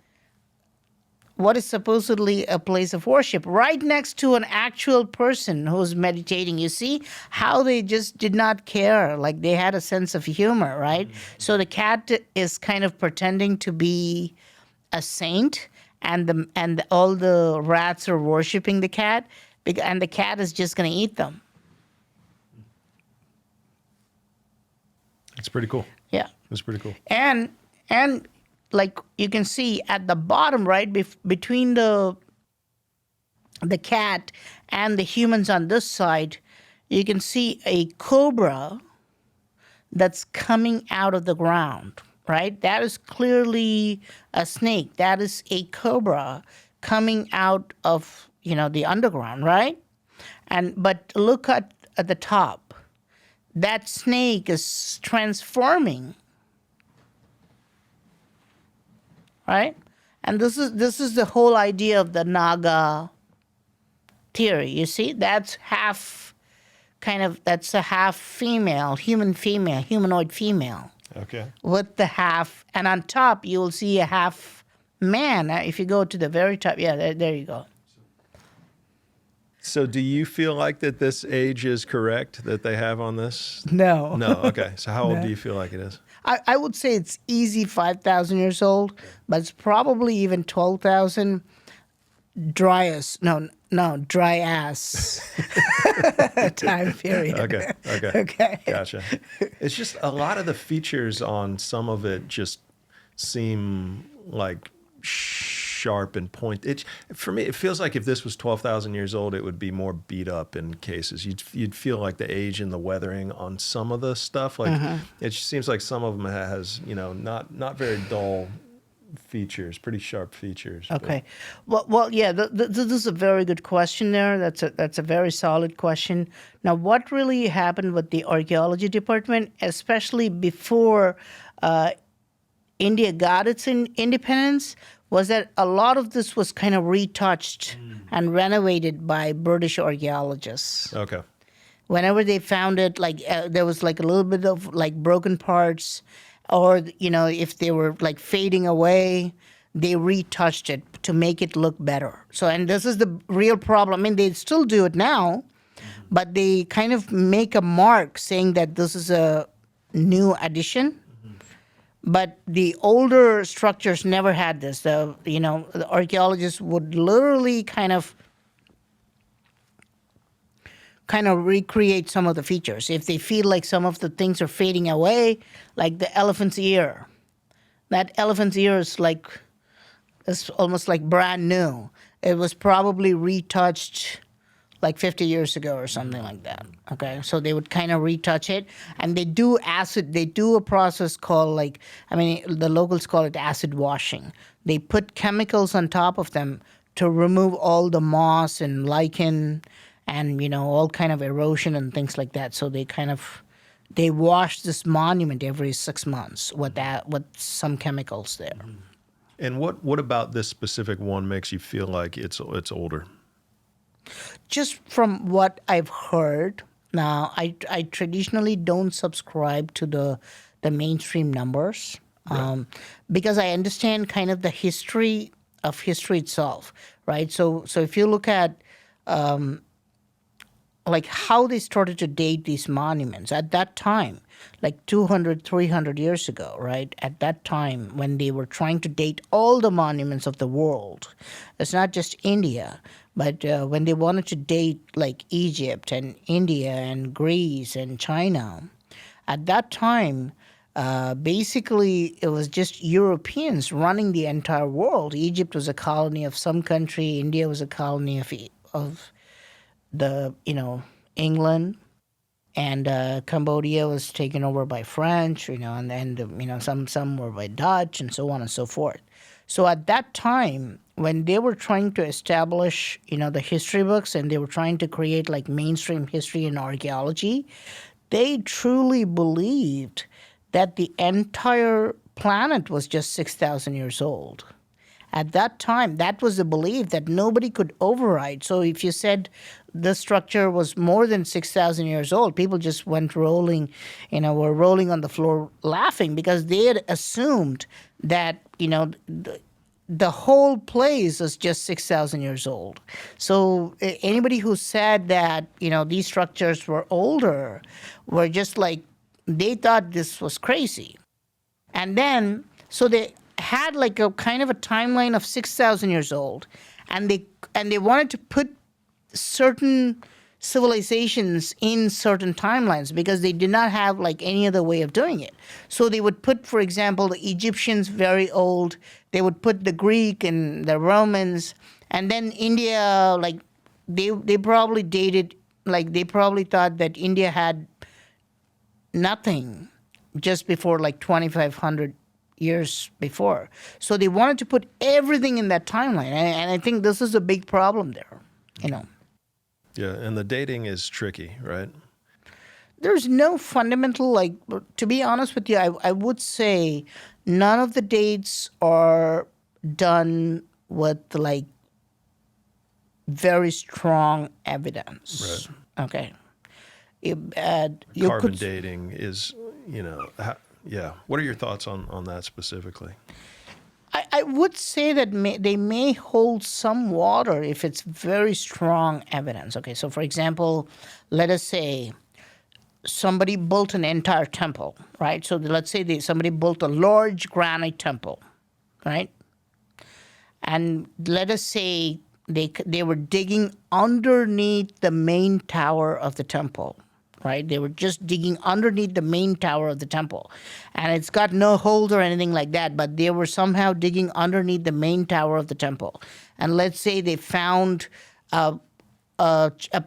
what is supposedly a place of worship, right next to an actual person who's meditating. You see how they just did not care, like they had a sense of humor, right? So the cat is kind of pretending to be a saint, and all the rats are worshiping the cat, and the cat is just going to eat them. It's pretty cool. Yeah. It's pretty cool. And like you can see at the bottom, right, between the cat and the humans on this side, you can see a cobra that's coming out of the ground, right? That is clearly a snake. That is a cobra coming out of, the underground, right? But look at the top. That snake is transforming, right? And this is the whole idea of the Naga theory. You see, that's a half female, humanoid female. Okay. With the half, and on top you will see a half man. If you go to the very top, yeah, there you go. So do you feel like that this age is correct that they have on this? No. No. Okay. So how old No. do you feel like it is? I would say it's easy 5,000 years old, but it's probably even 12,000. Dry ass time period. Okay. Gotcha. It's just a lot of the features on some of it just seem like sharp and point. For me, it feels like if this was 12,000 years old, it would be more beat up in cases. You'd feel like the age and the weathering on some of the stuff. Like it just seems like some of them has not very dull features, pretty sharp features. Okay. Well, yeah. This is a very good question there. That's a very solid question. Now, what really happened with the archaeology department, especially before India got its independence, was that a lot of this was kind of retouched and renovated by British archaeologists. Okay. Whenever they found it, like there was like a little bit of like broken parts, or if they were like fading away, they retouched it to make it look better. So, and this is the real problem. I mean, they still do it now, but they kind of make a mark saying that this is a new addition. But the older structures never had this. The archaeologists would literally kind of recreate some of the features. If they feel like some of the things are fading away, like the elephant's ear. That elephant's ear is it's almost like brand new. It was probably retouched like 50 years ago or something like that. Okay, so they would kind of retouch it, and they do a process called the locals call it acid washing. They put chemicals on top of them to remove all the moss and lichen and all kind of erosion and things like that. So they wash this monument every 6 months with some chemicals there. And what about this specific one makes you feel like it's older? Just from what I've heard. Now, I traditionally don't subscribe to the mainstream numbers, because I understand kind of the history itself, right? So if you look at like how they started to date these monuments at that time, like 200, 300 years ago, right? At that time when they were trying to date all the monuments of the world, it's not just India, but when they wanted to date like Egypt and India and Greece and China, at that time, basically it was just Europeans running the entire world. Egypt was a colony of some country. India was a colony of the England, and Cambodia was taken over by French, and then some were by Dutch, and so on and so forth. So at that time, when they were trying to establish the history books, and they were trying to create like mainstream history and archaeology, they truly believed that the entire planet was just 6,000 years old. At that time, that was the belief that nobody could override. So if you said the structure was more than 6,000 years old, people just went rolling, were rolling on the floor laughing because they had assumed that, the whole place is just 6,000 years old. So anybody who said that, these structures were older were just like, they thought this was crazy. And then, so they had like a kind of a timeline of 6,000 years old, and they wanted to put certain civilizations in certain timelines because they did not have like any other way of doing it. So they would put, for example, the Egyptians very old. They would put the Greek and the Romans, and then India, like they probably dated, like they probably thought that India had nothing just before like 2,500 years before. So they wanted to put everything in that timeline. And I think this is a big problem there, Yeah, and the dating is tricky, right? There's no fundamental, like, to be honest with you, I would say none of the dates are done with like very strong evidence. Right. Okay. Carbon dating is, yeah. What are your thoughts on that specifically? I would say that they may hold some water if it's very strong evidence. Okay, so for example, let us say somebody built an entire temple, right? So let's say somebody built a large granite temple, right? And let us say they were digging underneath the main tower of the temple, right? They were just digging underneath the main tower of the temple. And it's got no holes or anything like that, but they were somehow digging underneath the main tower of the temple. And let's say they found a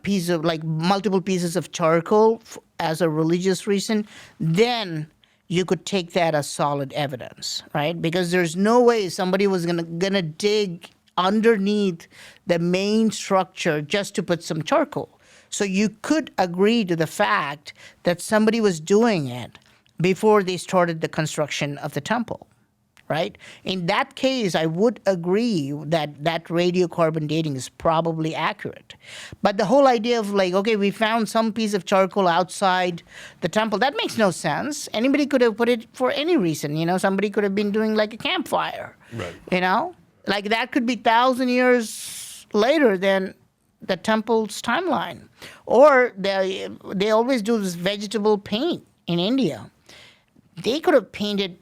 piece of, like, multiple pieces of charcoal as a religious reason, then you could take that as solid evidence, right? Because there's no way somebody was gonna dig underneath the main structure just to put some charcoal. So you could agree to the fact that somebody was doing it before they started the construction of the temple, right? In that case, I would agree that radiocarbon dating is probably accurate. But the whole idea of like, okay, we found some piece of charcoal outside the temple, that makes no sense. Anybody could have put it for any reason, somebody could have been doing like a campfire, right. Like that could be 1,000 years later than the temple's timeline. Or they always do this vegetable paint in India. They could have painted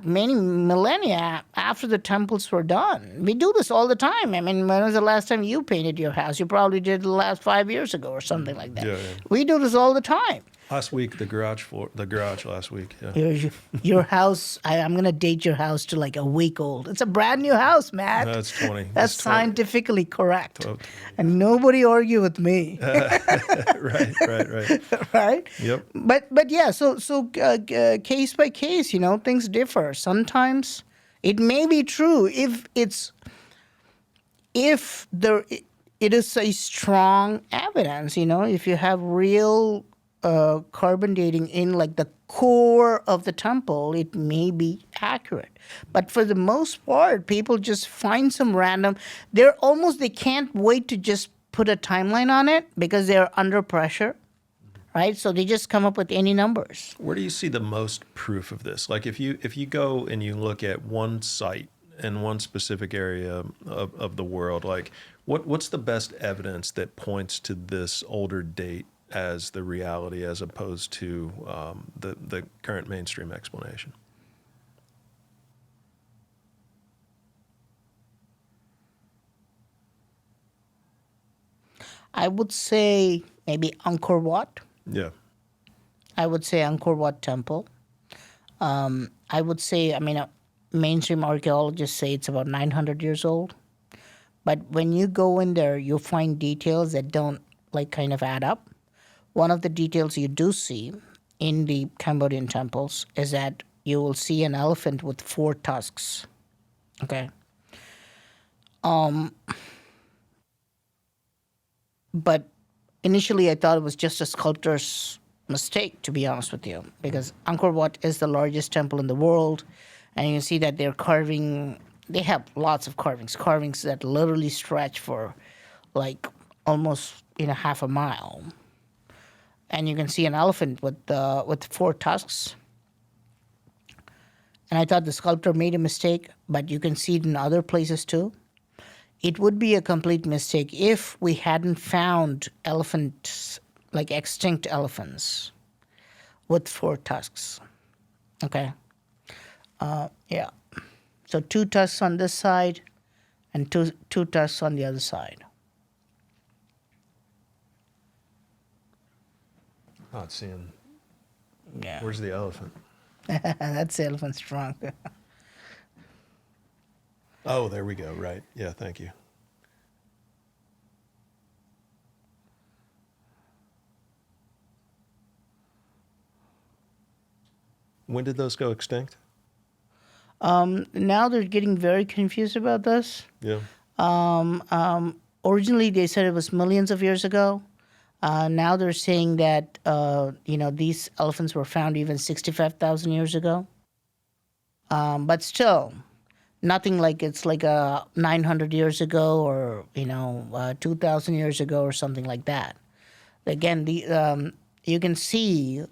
many millennia after the temples were done. We do this all the time. I mean, when was the last time you painted your house? You probably did the last 5 years ago or something like that. Yeah. We do this all the time. Last week, the garage last week. Yeah. Your house, I'm going to date your house to like a week old. It's a brand new house, man. That's 20. That's scientifically correct. 12. And nobody argue with me. Right. Right? Yep. But yeah, so case by case, things differ. Sometimes it may be true if it is a strong evidence, if you have real carbon dating in like the core of the temple, it may be accurate. But for the most part, people just find some random. They can't wait to just put a timeline on it because they're under pressure, right? So they just come up with any numbers. Where do you see the most proof of this? Like if you go and you look at one site in one specific area of the world, like what's the best evidence that points to this older date as the reality as opposed to the current mainstream explanation? I would say maybe Angkor Wat. Yeah. I would say Angkor Wat Temple. I would say, mainstream archaeologists say it's about 900 years old. But when you go in there, you'll find details that don't kind of add up. One of the details you do see in the Cambodian temples is that you will see an elephant with 4 tusks. Okay. But initially I thought it was just a sculptor's mistake, to be honest with you, because Angkor Wat is the largest temple in the world, and you can see that they're carving. They have lots of carvings that literally stretch for like almost half a mile, and you can see an elephant with four tusks. And I thought the sculptor made a mistake, but you can see it in other places too. It would be a complete mistake if we hadn't found elephants, like extinct elephants, with four tusks. Okay? Yeah. So two tusks on this side and two tusks on the other side. Not seeing. Yeah. Where's the elephant? That's the elephant's trunk. Oh, there we go. Right. Yeah, thank you. When did those go extinct? Now they're getting very confused about this. Yeah. Originally, they said it was millions of years ago. Now they're saying that these elephants were found even 65,000 years ago. But still, nothing like it's like 900 years ago or 2,000 years ago or something like that. Again, you can see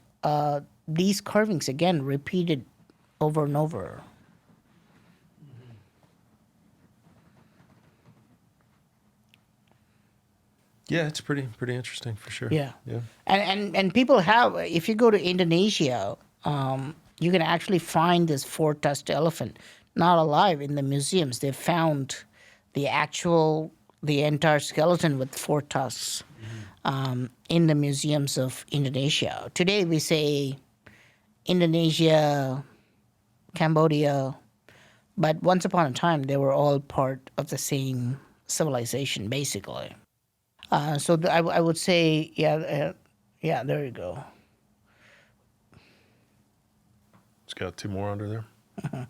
these carvings again repeated over and over. Yeah, it's pretty interesting for sure. Yeah. Yeah. And people have, if you go to Indonesia, you can actually find this four-tusked elephant not alive in the museums. They found the entire skeleton with four tusks in the museums of Indonesia. Today we say Indonesia, Cambodia, but once upon a time they were all part of the same civilization, basically. So I would say, yeah, there you go. It's got two more under there. Uh-huh.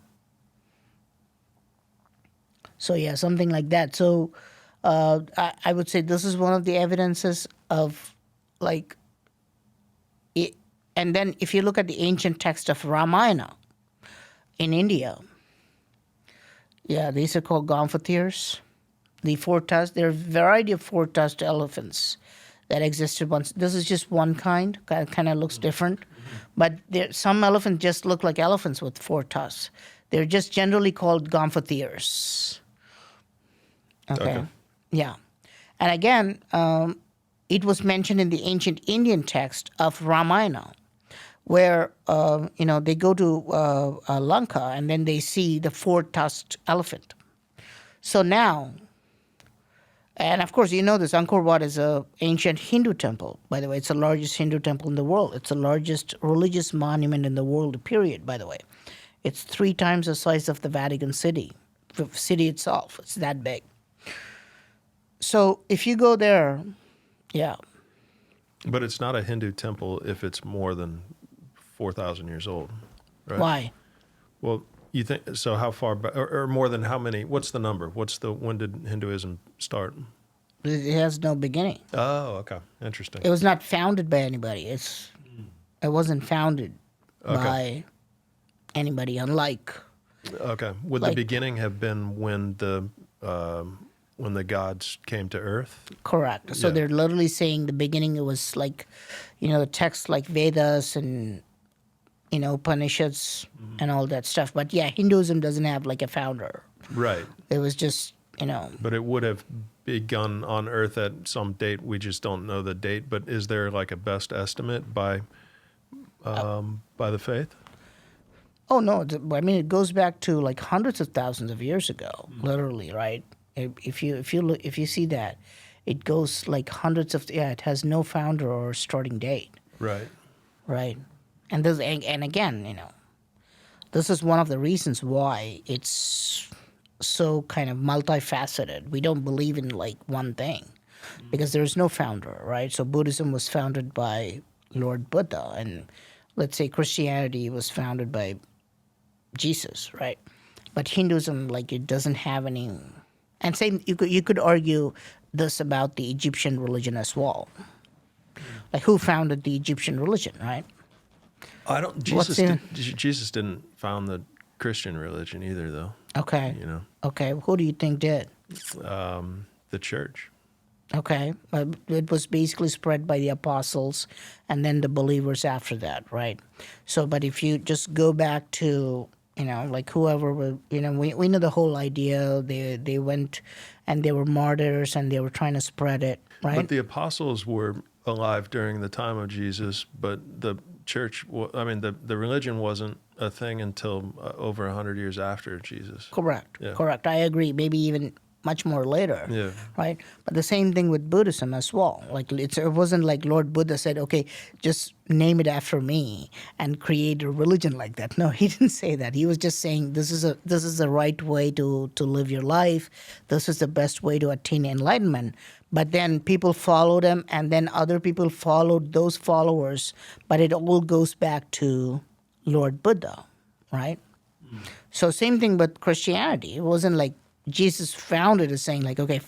So yeah, something like that. So I would say this is one of the evidences of like it. And then if you look at the ancient text of Ramayana in India, yeah, these are called gomphotheres. The four-tusked, there are a variety of four-tusked elephants that existed once. This is just one kind of looks different. But some elephants just look like elephants with four tusks. They're just generally called gomphotheres. Okay. Yeah. And again, it was mentioned in the ancient Indian text of Ramayana, where they go to Lanka and then they see the four-tusked elephant. So now, and of course, this Angkor Wat is an ancient Hindu temple. By the way, it's the largest Hindu temple in the world. It's the largest religious monument in the world, period, by the way. It's 3 times the size of the Vatican City, the city itself. It's that big. So if you go there, yeah. But it's not a Hindu temple if it's more than 4,000 years old, right? Why? Well, you think so? How far back, or more than how many? What's the number? When did Hinduism start? It has no beginning. Oh, okay, interesting. It was not founded by anybody. It wasn't founded by anybody. Unlike. Okay, would the beginning have been when the gods came to Earth? Correct. So they're literally saying the beginning. It was like, the texts like Vedas and Upanishads and all that stuff. But yeah, Hinduism doesn't have like a founder. Right. It was just, But it would have begun on Earth at some date. We just don't know the date. But is there like a best estimate by the faith? Oh no! I mean, it goes back to like hundreds of thousands of years ago, literally, right? If you see that, it goes like hundreds of. Yeah, it has no founder or starting date. Right. Right. And again, this is one of the reasons why it's so kind of multifaceted. We don't believe in like one thing because there's no founder, right? So Buddhism was founded by Lord Buddha, and let's say Christianity was founded by Jesus, right? But Hinduism, like, it doesn't have any. And same, you could argue this about the Egyptian religion as well. Like who founded the Egyptian religion, right? I don't. Jesus didn't found the Christian religion either, though. Okay. You know, Okay. Who do you think did? the church. Okay. It was basically spread by the apostles and then the believers after that, right? So, but if you just go back to, like whoever, we know the whole idea. They went and they were martyrs and they were trying to spread it, right? But the apostles were alive during the time of Jesus, but the church, the religion wasn't a thing until over 100 years after Jesus. Correct. Yeah. Correct. I agree. Maybe even much more later. Yeah. Right. But the same thing with Buddhism as well. Like it wasn't like Lord Buddha said, okay, just name it after me and create a religion like that. No, he didn't say that. He was just saying this is the right way to live your life. This is the best way to attain enlightenment. But then people followed him, and then other people followed those followers. But it all goes back to Lord Buddha, right? So same thing with Christianity. It wasn't like Jesus founded it saying like, okay,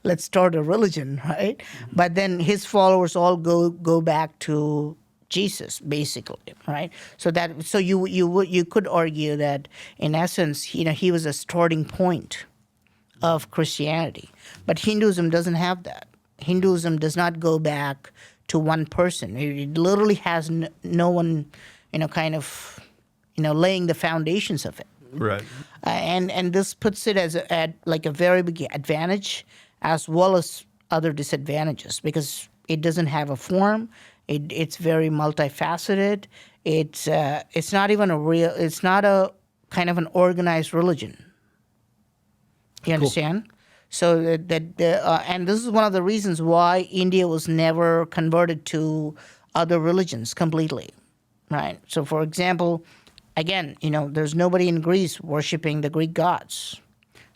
let's start a religion, right? But then his followers all go back to Jesus, basically, right? So you could argue that in essence, he was a starting point of Christianity. But Hinduism doesn't have that. Hinduism does not go back to one person. It literally has no one, laying the foundations of it. Right. And this puts it at a very big advantage as well as other disadvantages because it doesn't have a form. It's very multifaceted. It's not even it's not a kind of an organized religion. You understand? Cool. So and this is one of the reasons why India was never converted to other religions completely, right? So, for example, again, there's nobody in Greece worshiping the Greek gods.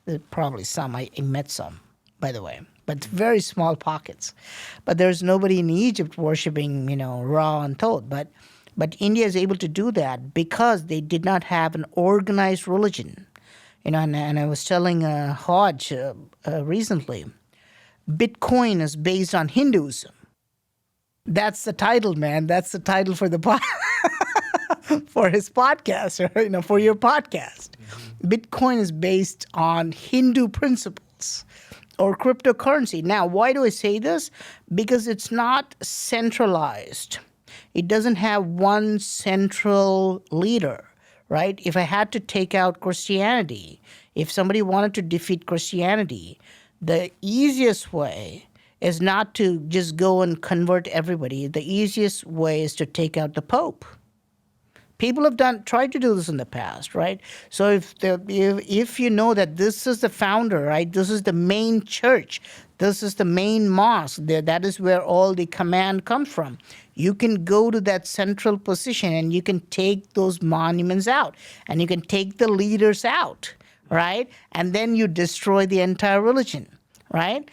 There's probably some. I met some, by the way, but very small pockets. But there's nobody in Egypt worshiping, Ra and Thoth. But India is able to do that because they did not have an organized religion. And I was telling Hodge recently, Bitcoin is based on Hinduism. That's the title, man. That's the title for the for his podcast, or for your podcast. Mm-hmm. Bitcoin is based on Hindu principles or cryptocurrency. Now, why do I say this? Because it's not centralized. It doesn't have one central leader. Right? If I had to take out Christianity, if somebody wanted to defeat Christianity, the easiest way is not to just go and convert everybody. The easiest way is to take out the Pope. People have tried to do this in the past, right? So if you know that this is the founder, right? This is the main church. This is the main mosque. That is where all the command comes from. You can go to that central position and you can take those monuments out and you can take the leaders out, right? And then you destroy the entire religion, right?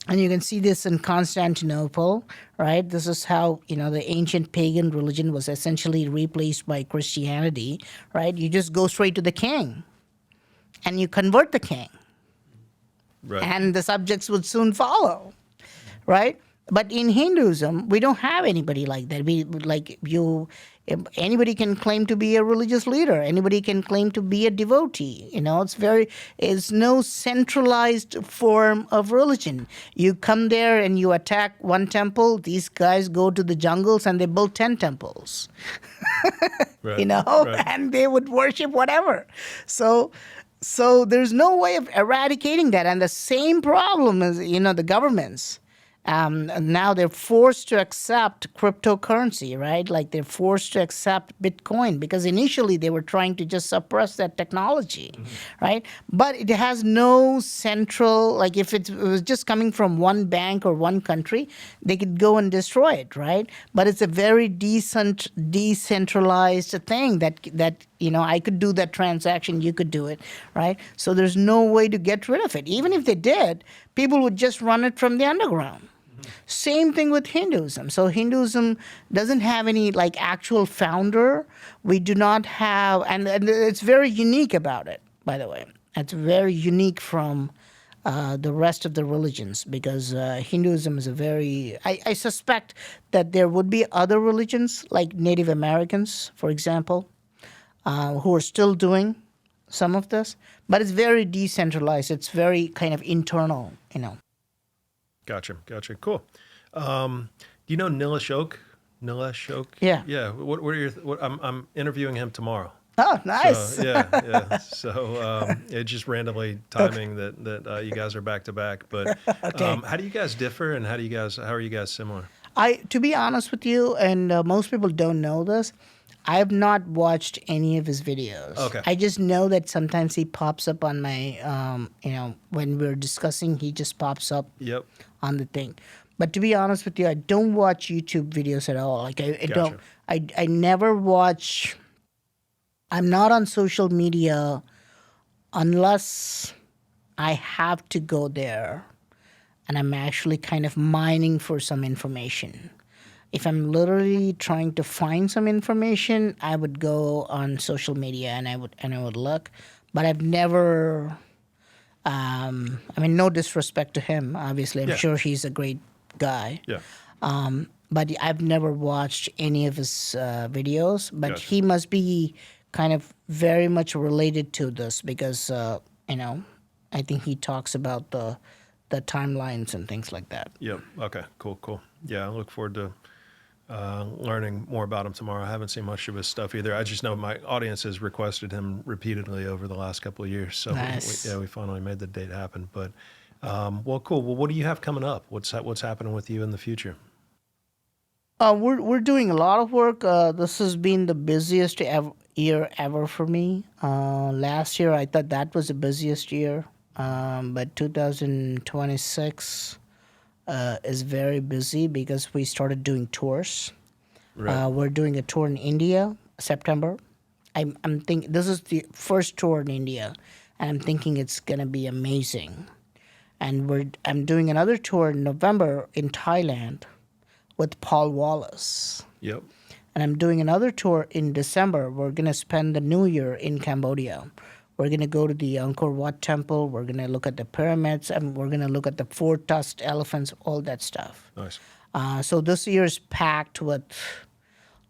And you can see this in Constantinople, right? This is how, the ancient pagan religion was essentially replaced by Christianity, right? You just go straight to the king and you convert the king. Right. And the subjects would soon follow, right? But in Hinduism, we don't have anybody like that. Anybody can claim to be a religious leader. Anybody can claim to be a devotee. It's no centralized form of religion. You come there and you attack one temple. These guys go to the jungles and they build 10 temples, right. Right. And they would worship whatever. So there's no way of eradicating that. And the same problem is, the governments. Now they're forced to accept cryptocurrency, right? Like they're forced to accept Bitcoin because initially they were trying to just suppress that technology, right? But it has no central, like if it was just coming from one bank or one country, they could go and destroy it, right? But it's a very decentralized thing that I could do that transaction, you could do it, right? So there's no way to get rid of it. Even if they did, people would just run it from the underground. Same thing with Hinduism. So Hinduism doesn't have any actual founder. We do not have, and it's very unique about it, by the way. It's very unique from the rest of the religions, because Hinduism is a very. I suspect that there would be other religions like Native Americans, for example, who are still doing some of this, but it's very decentralized. It's very kind of internal, you know. Gotcha. Cool. Do you know Nilesh Oak? Nilesh Oak? Yeah. Yeah. What are your? I'm interviewing him tomorrow. Oh, nice. So, yeah. So it's just randomly timing that you guys are back to back. But Okay. how do you guys differ, and how are you guys similar? To be honest with you, and most people don't know this, I have not watched any of his videos. Okay. I just know that sometimes he pops up on my, when we're discussing, he just pops up Yep. on the thing. But to be honest with you, I don't watch YouTube videos at all. Like I don't, I never watch. I'm not on social media unless I have to go there and I'm actually kind of mining for some information. If I'm literally trying to find some information, I would go on social media and I would look. But I've never. I mean, no disrespect to him. Obviously, I'm Yeah. sure he's a great guy. Yeah. But I've never watched any of his videos. But Gotcha. he must be kind of very much related to this because I think he talks about the timelines and things like that. Yep. Okay. Cool. Yeah, I look forward to learning more about him tomorrow. I haven't seen much of his stuff either. I just know my audience has requested him repeatedly over the last couple of years. So Nice. we finally made the date happen. But well, cool. Well, what do you have coming up? What's happening with you in the future? We're doing a lot of work. This has been the busiest year ever for me. Last year, I thought that was the busiest year, but 2026 is very busy because we started doing tours. Right. We're doing a tour in India, September. I'm thinking this is the first tour in India, and I'm thinking it's gonna be amazing. And I'm doing another tour in November in Thailand with Paul Wallace. Yep. And I'm doing another tour in December. We're going to spend the new year in Cambodia. We're going to go to the Angkor Wat temple. We're going to look at the pyramids, and we're going to look at the four-tusked elephants, all that stuff. Nice. So this year is packed with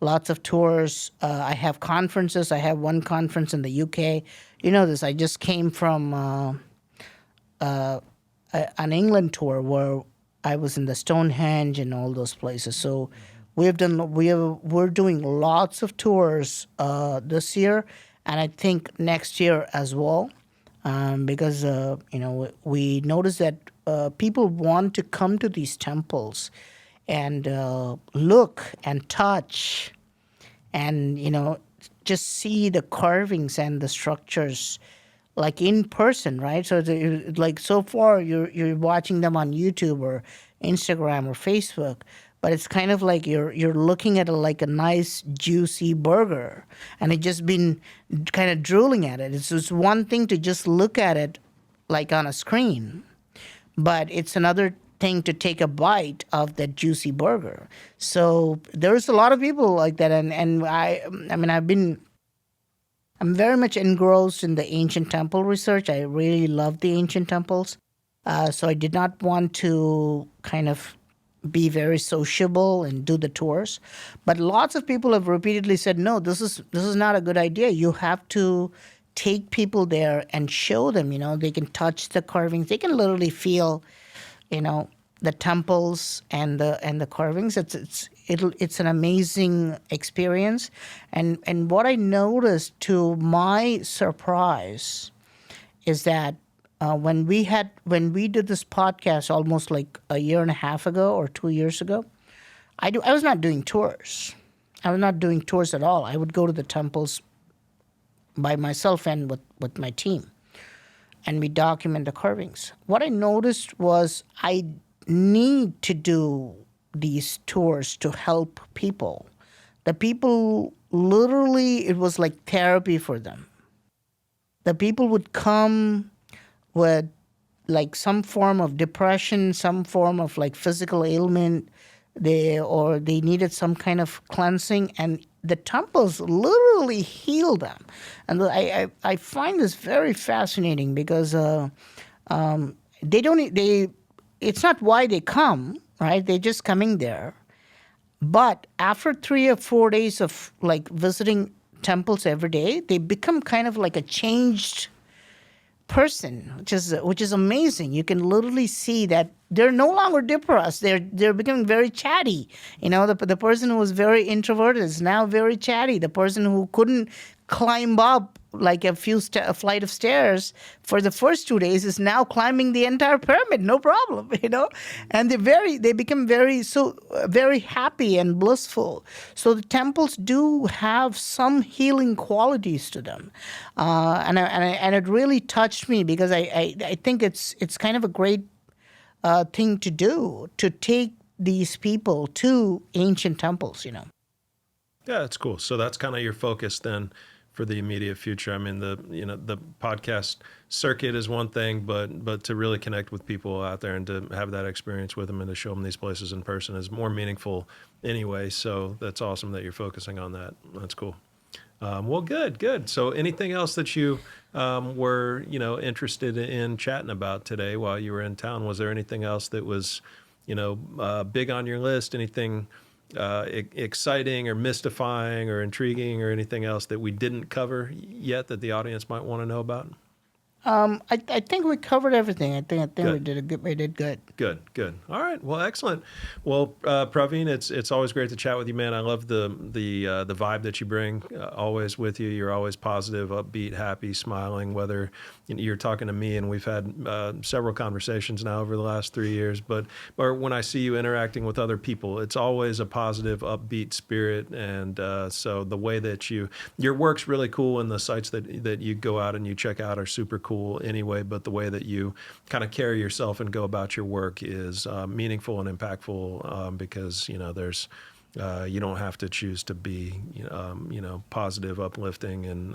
lots of tours. I have conferences. I have one conference in the UK. You know this. I just came from an England tour where I was in the Stonehenge and all those places. So we're doing lots of tours this year, and I think next year as well, because we notice that people want to come to these temples and look and touch, and just see the carvings and the structures like in person, right? So like so far you're watching them on YouTube or Instagram or Facebook, but it's kind of like you're looking at like a nice juicy burger, and it's just been kind of drooling at it. It's just one thing to just look at it like on a screen, but it's another thing to take a bite of that juicy burger. So there's a lot of people like that, and I'm very much engrossed in the ancient temple research. I really love the ancient temples. So I did not want to kind of be very sociable and do the tours. But lots of people have repeatedly said, no, this is not a good idea. You have to take people there and show them, they can touch the carvings. They can literally feel, the temples and the carvings. It's an amazing experience. And what I noticed, to my surprise, is that when we did this podcast almost like a year and a half ago or 2 years ago, I was not doing tours. I was not doing tours at all. I would go to the temples by myself and with my team, and we document the carvings. What I noticed was I need to do these tours to help people. The people, literally, it was like therapy for them. The people would come with like some form of depression, some form of like physical ailment, they needed some kind of cleansing, and the temples literally heal them. And I find this very fascinating because they don't they it's not why they come, right? They're just coming there. But after 3 or 4 days of like visiting temples every day, they become kind of like a changed person, which is amazing. You can literally see that they're no longer depressed. They're becoming very chatty. The person who was very introverted is now very chatty. The person who couldn't climb up like a a flight of stairs for the first 2 days is now climbing the entire pyramid, no problem. And they become very happy and blissful. So the temples do have some healing qualities to them, and it really touched me because I think it's kind of a great thing to do, to take these people to ancient temples. Yeah, that's cool. So that's kind of your focus then for the immediate future. I mean, the podcast circuit is one thing, but to really connect with people out there and to have that experience with them and to show them these places in person is more meaningful anyway. So that's awesome that you're focusing on that. That's cool. Well, good. So anything else that you were interested in chatting about today while you were in town? Was there anything else that was big on your list? Anything exciting or mystifying or intriguing or anything else that we didn't cover yet that the audience might want to know about? I think we covered everything. I think Good. we did good. Good. All right. Well, excellent. Well, Praveen, it's always great to chat with you, man. I love the vibe that you bring always with you. You're always positive, upbeat, happy, smiling. Whether you're talking to me, and we've had several conversations now over the last 3 years, or when I see you interacting with other people, it's always a positive, upbeat spirit. And so the way that your work's really cool, and the sites that you go out and you check out are super cool anyway, but the way that you kind of carry yourself and go about your work is meaningful and impactful, because there's you don't have to choose to be positive, uplifting, and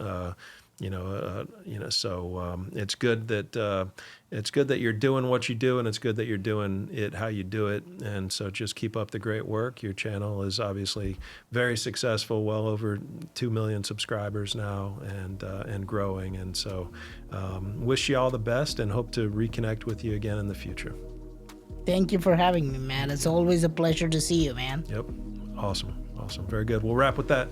so it's good that you're doing what you do, and it's good that you're doing it how you do it. And so just keep up the great work. Your channel is obviously very successful, well over 2 million subscribers now, and growing. And so wish you all the best and hope to reconnect with you again in the future. Thank you for having me, man. It's always a pleasure to see you, man. Yep. Awesome. Very good. We'll wrap with that.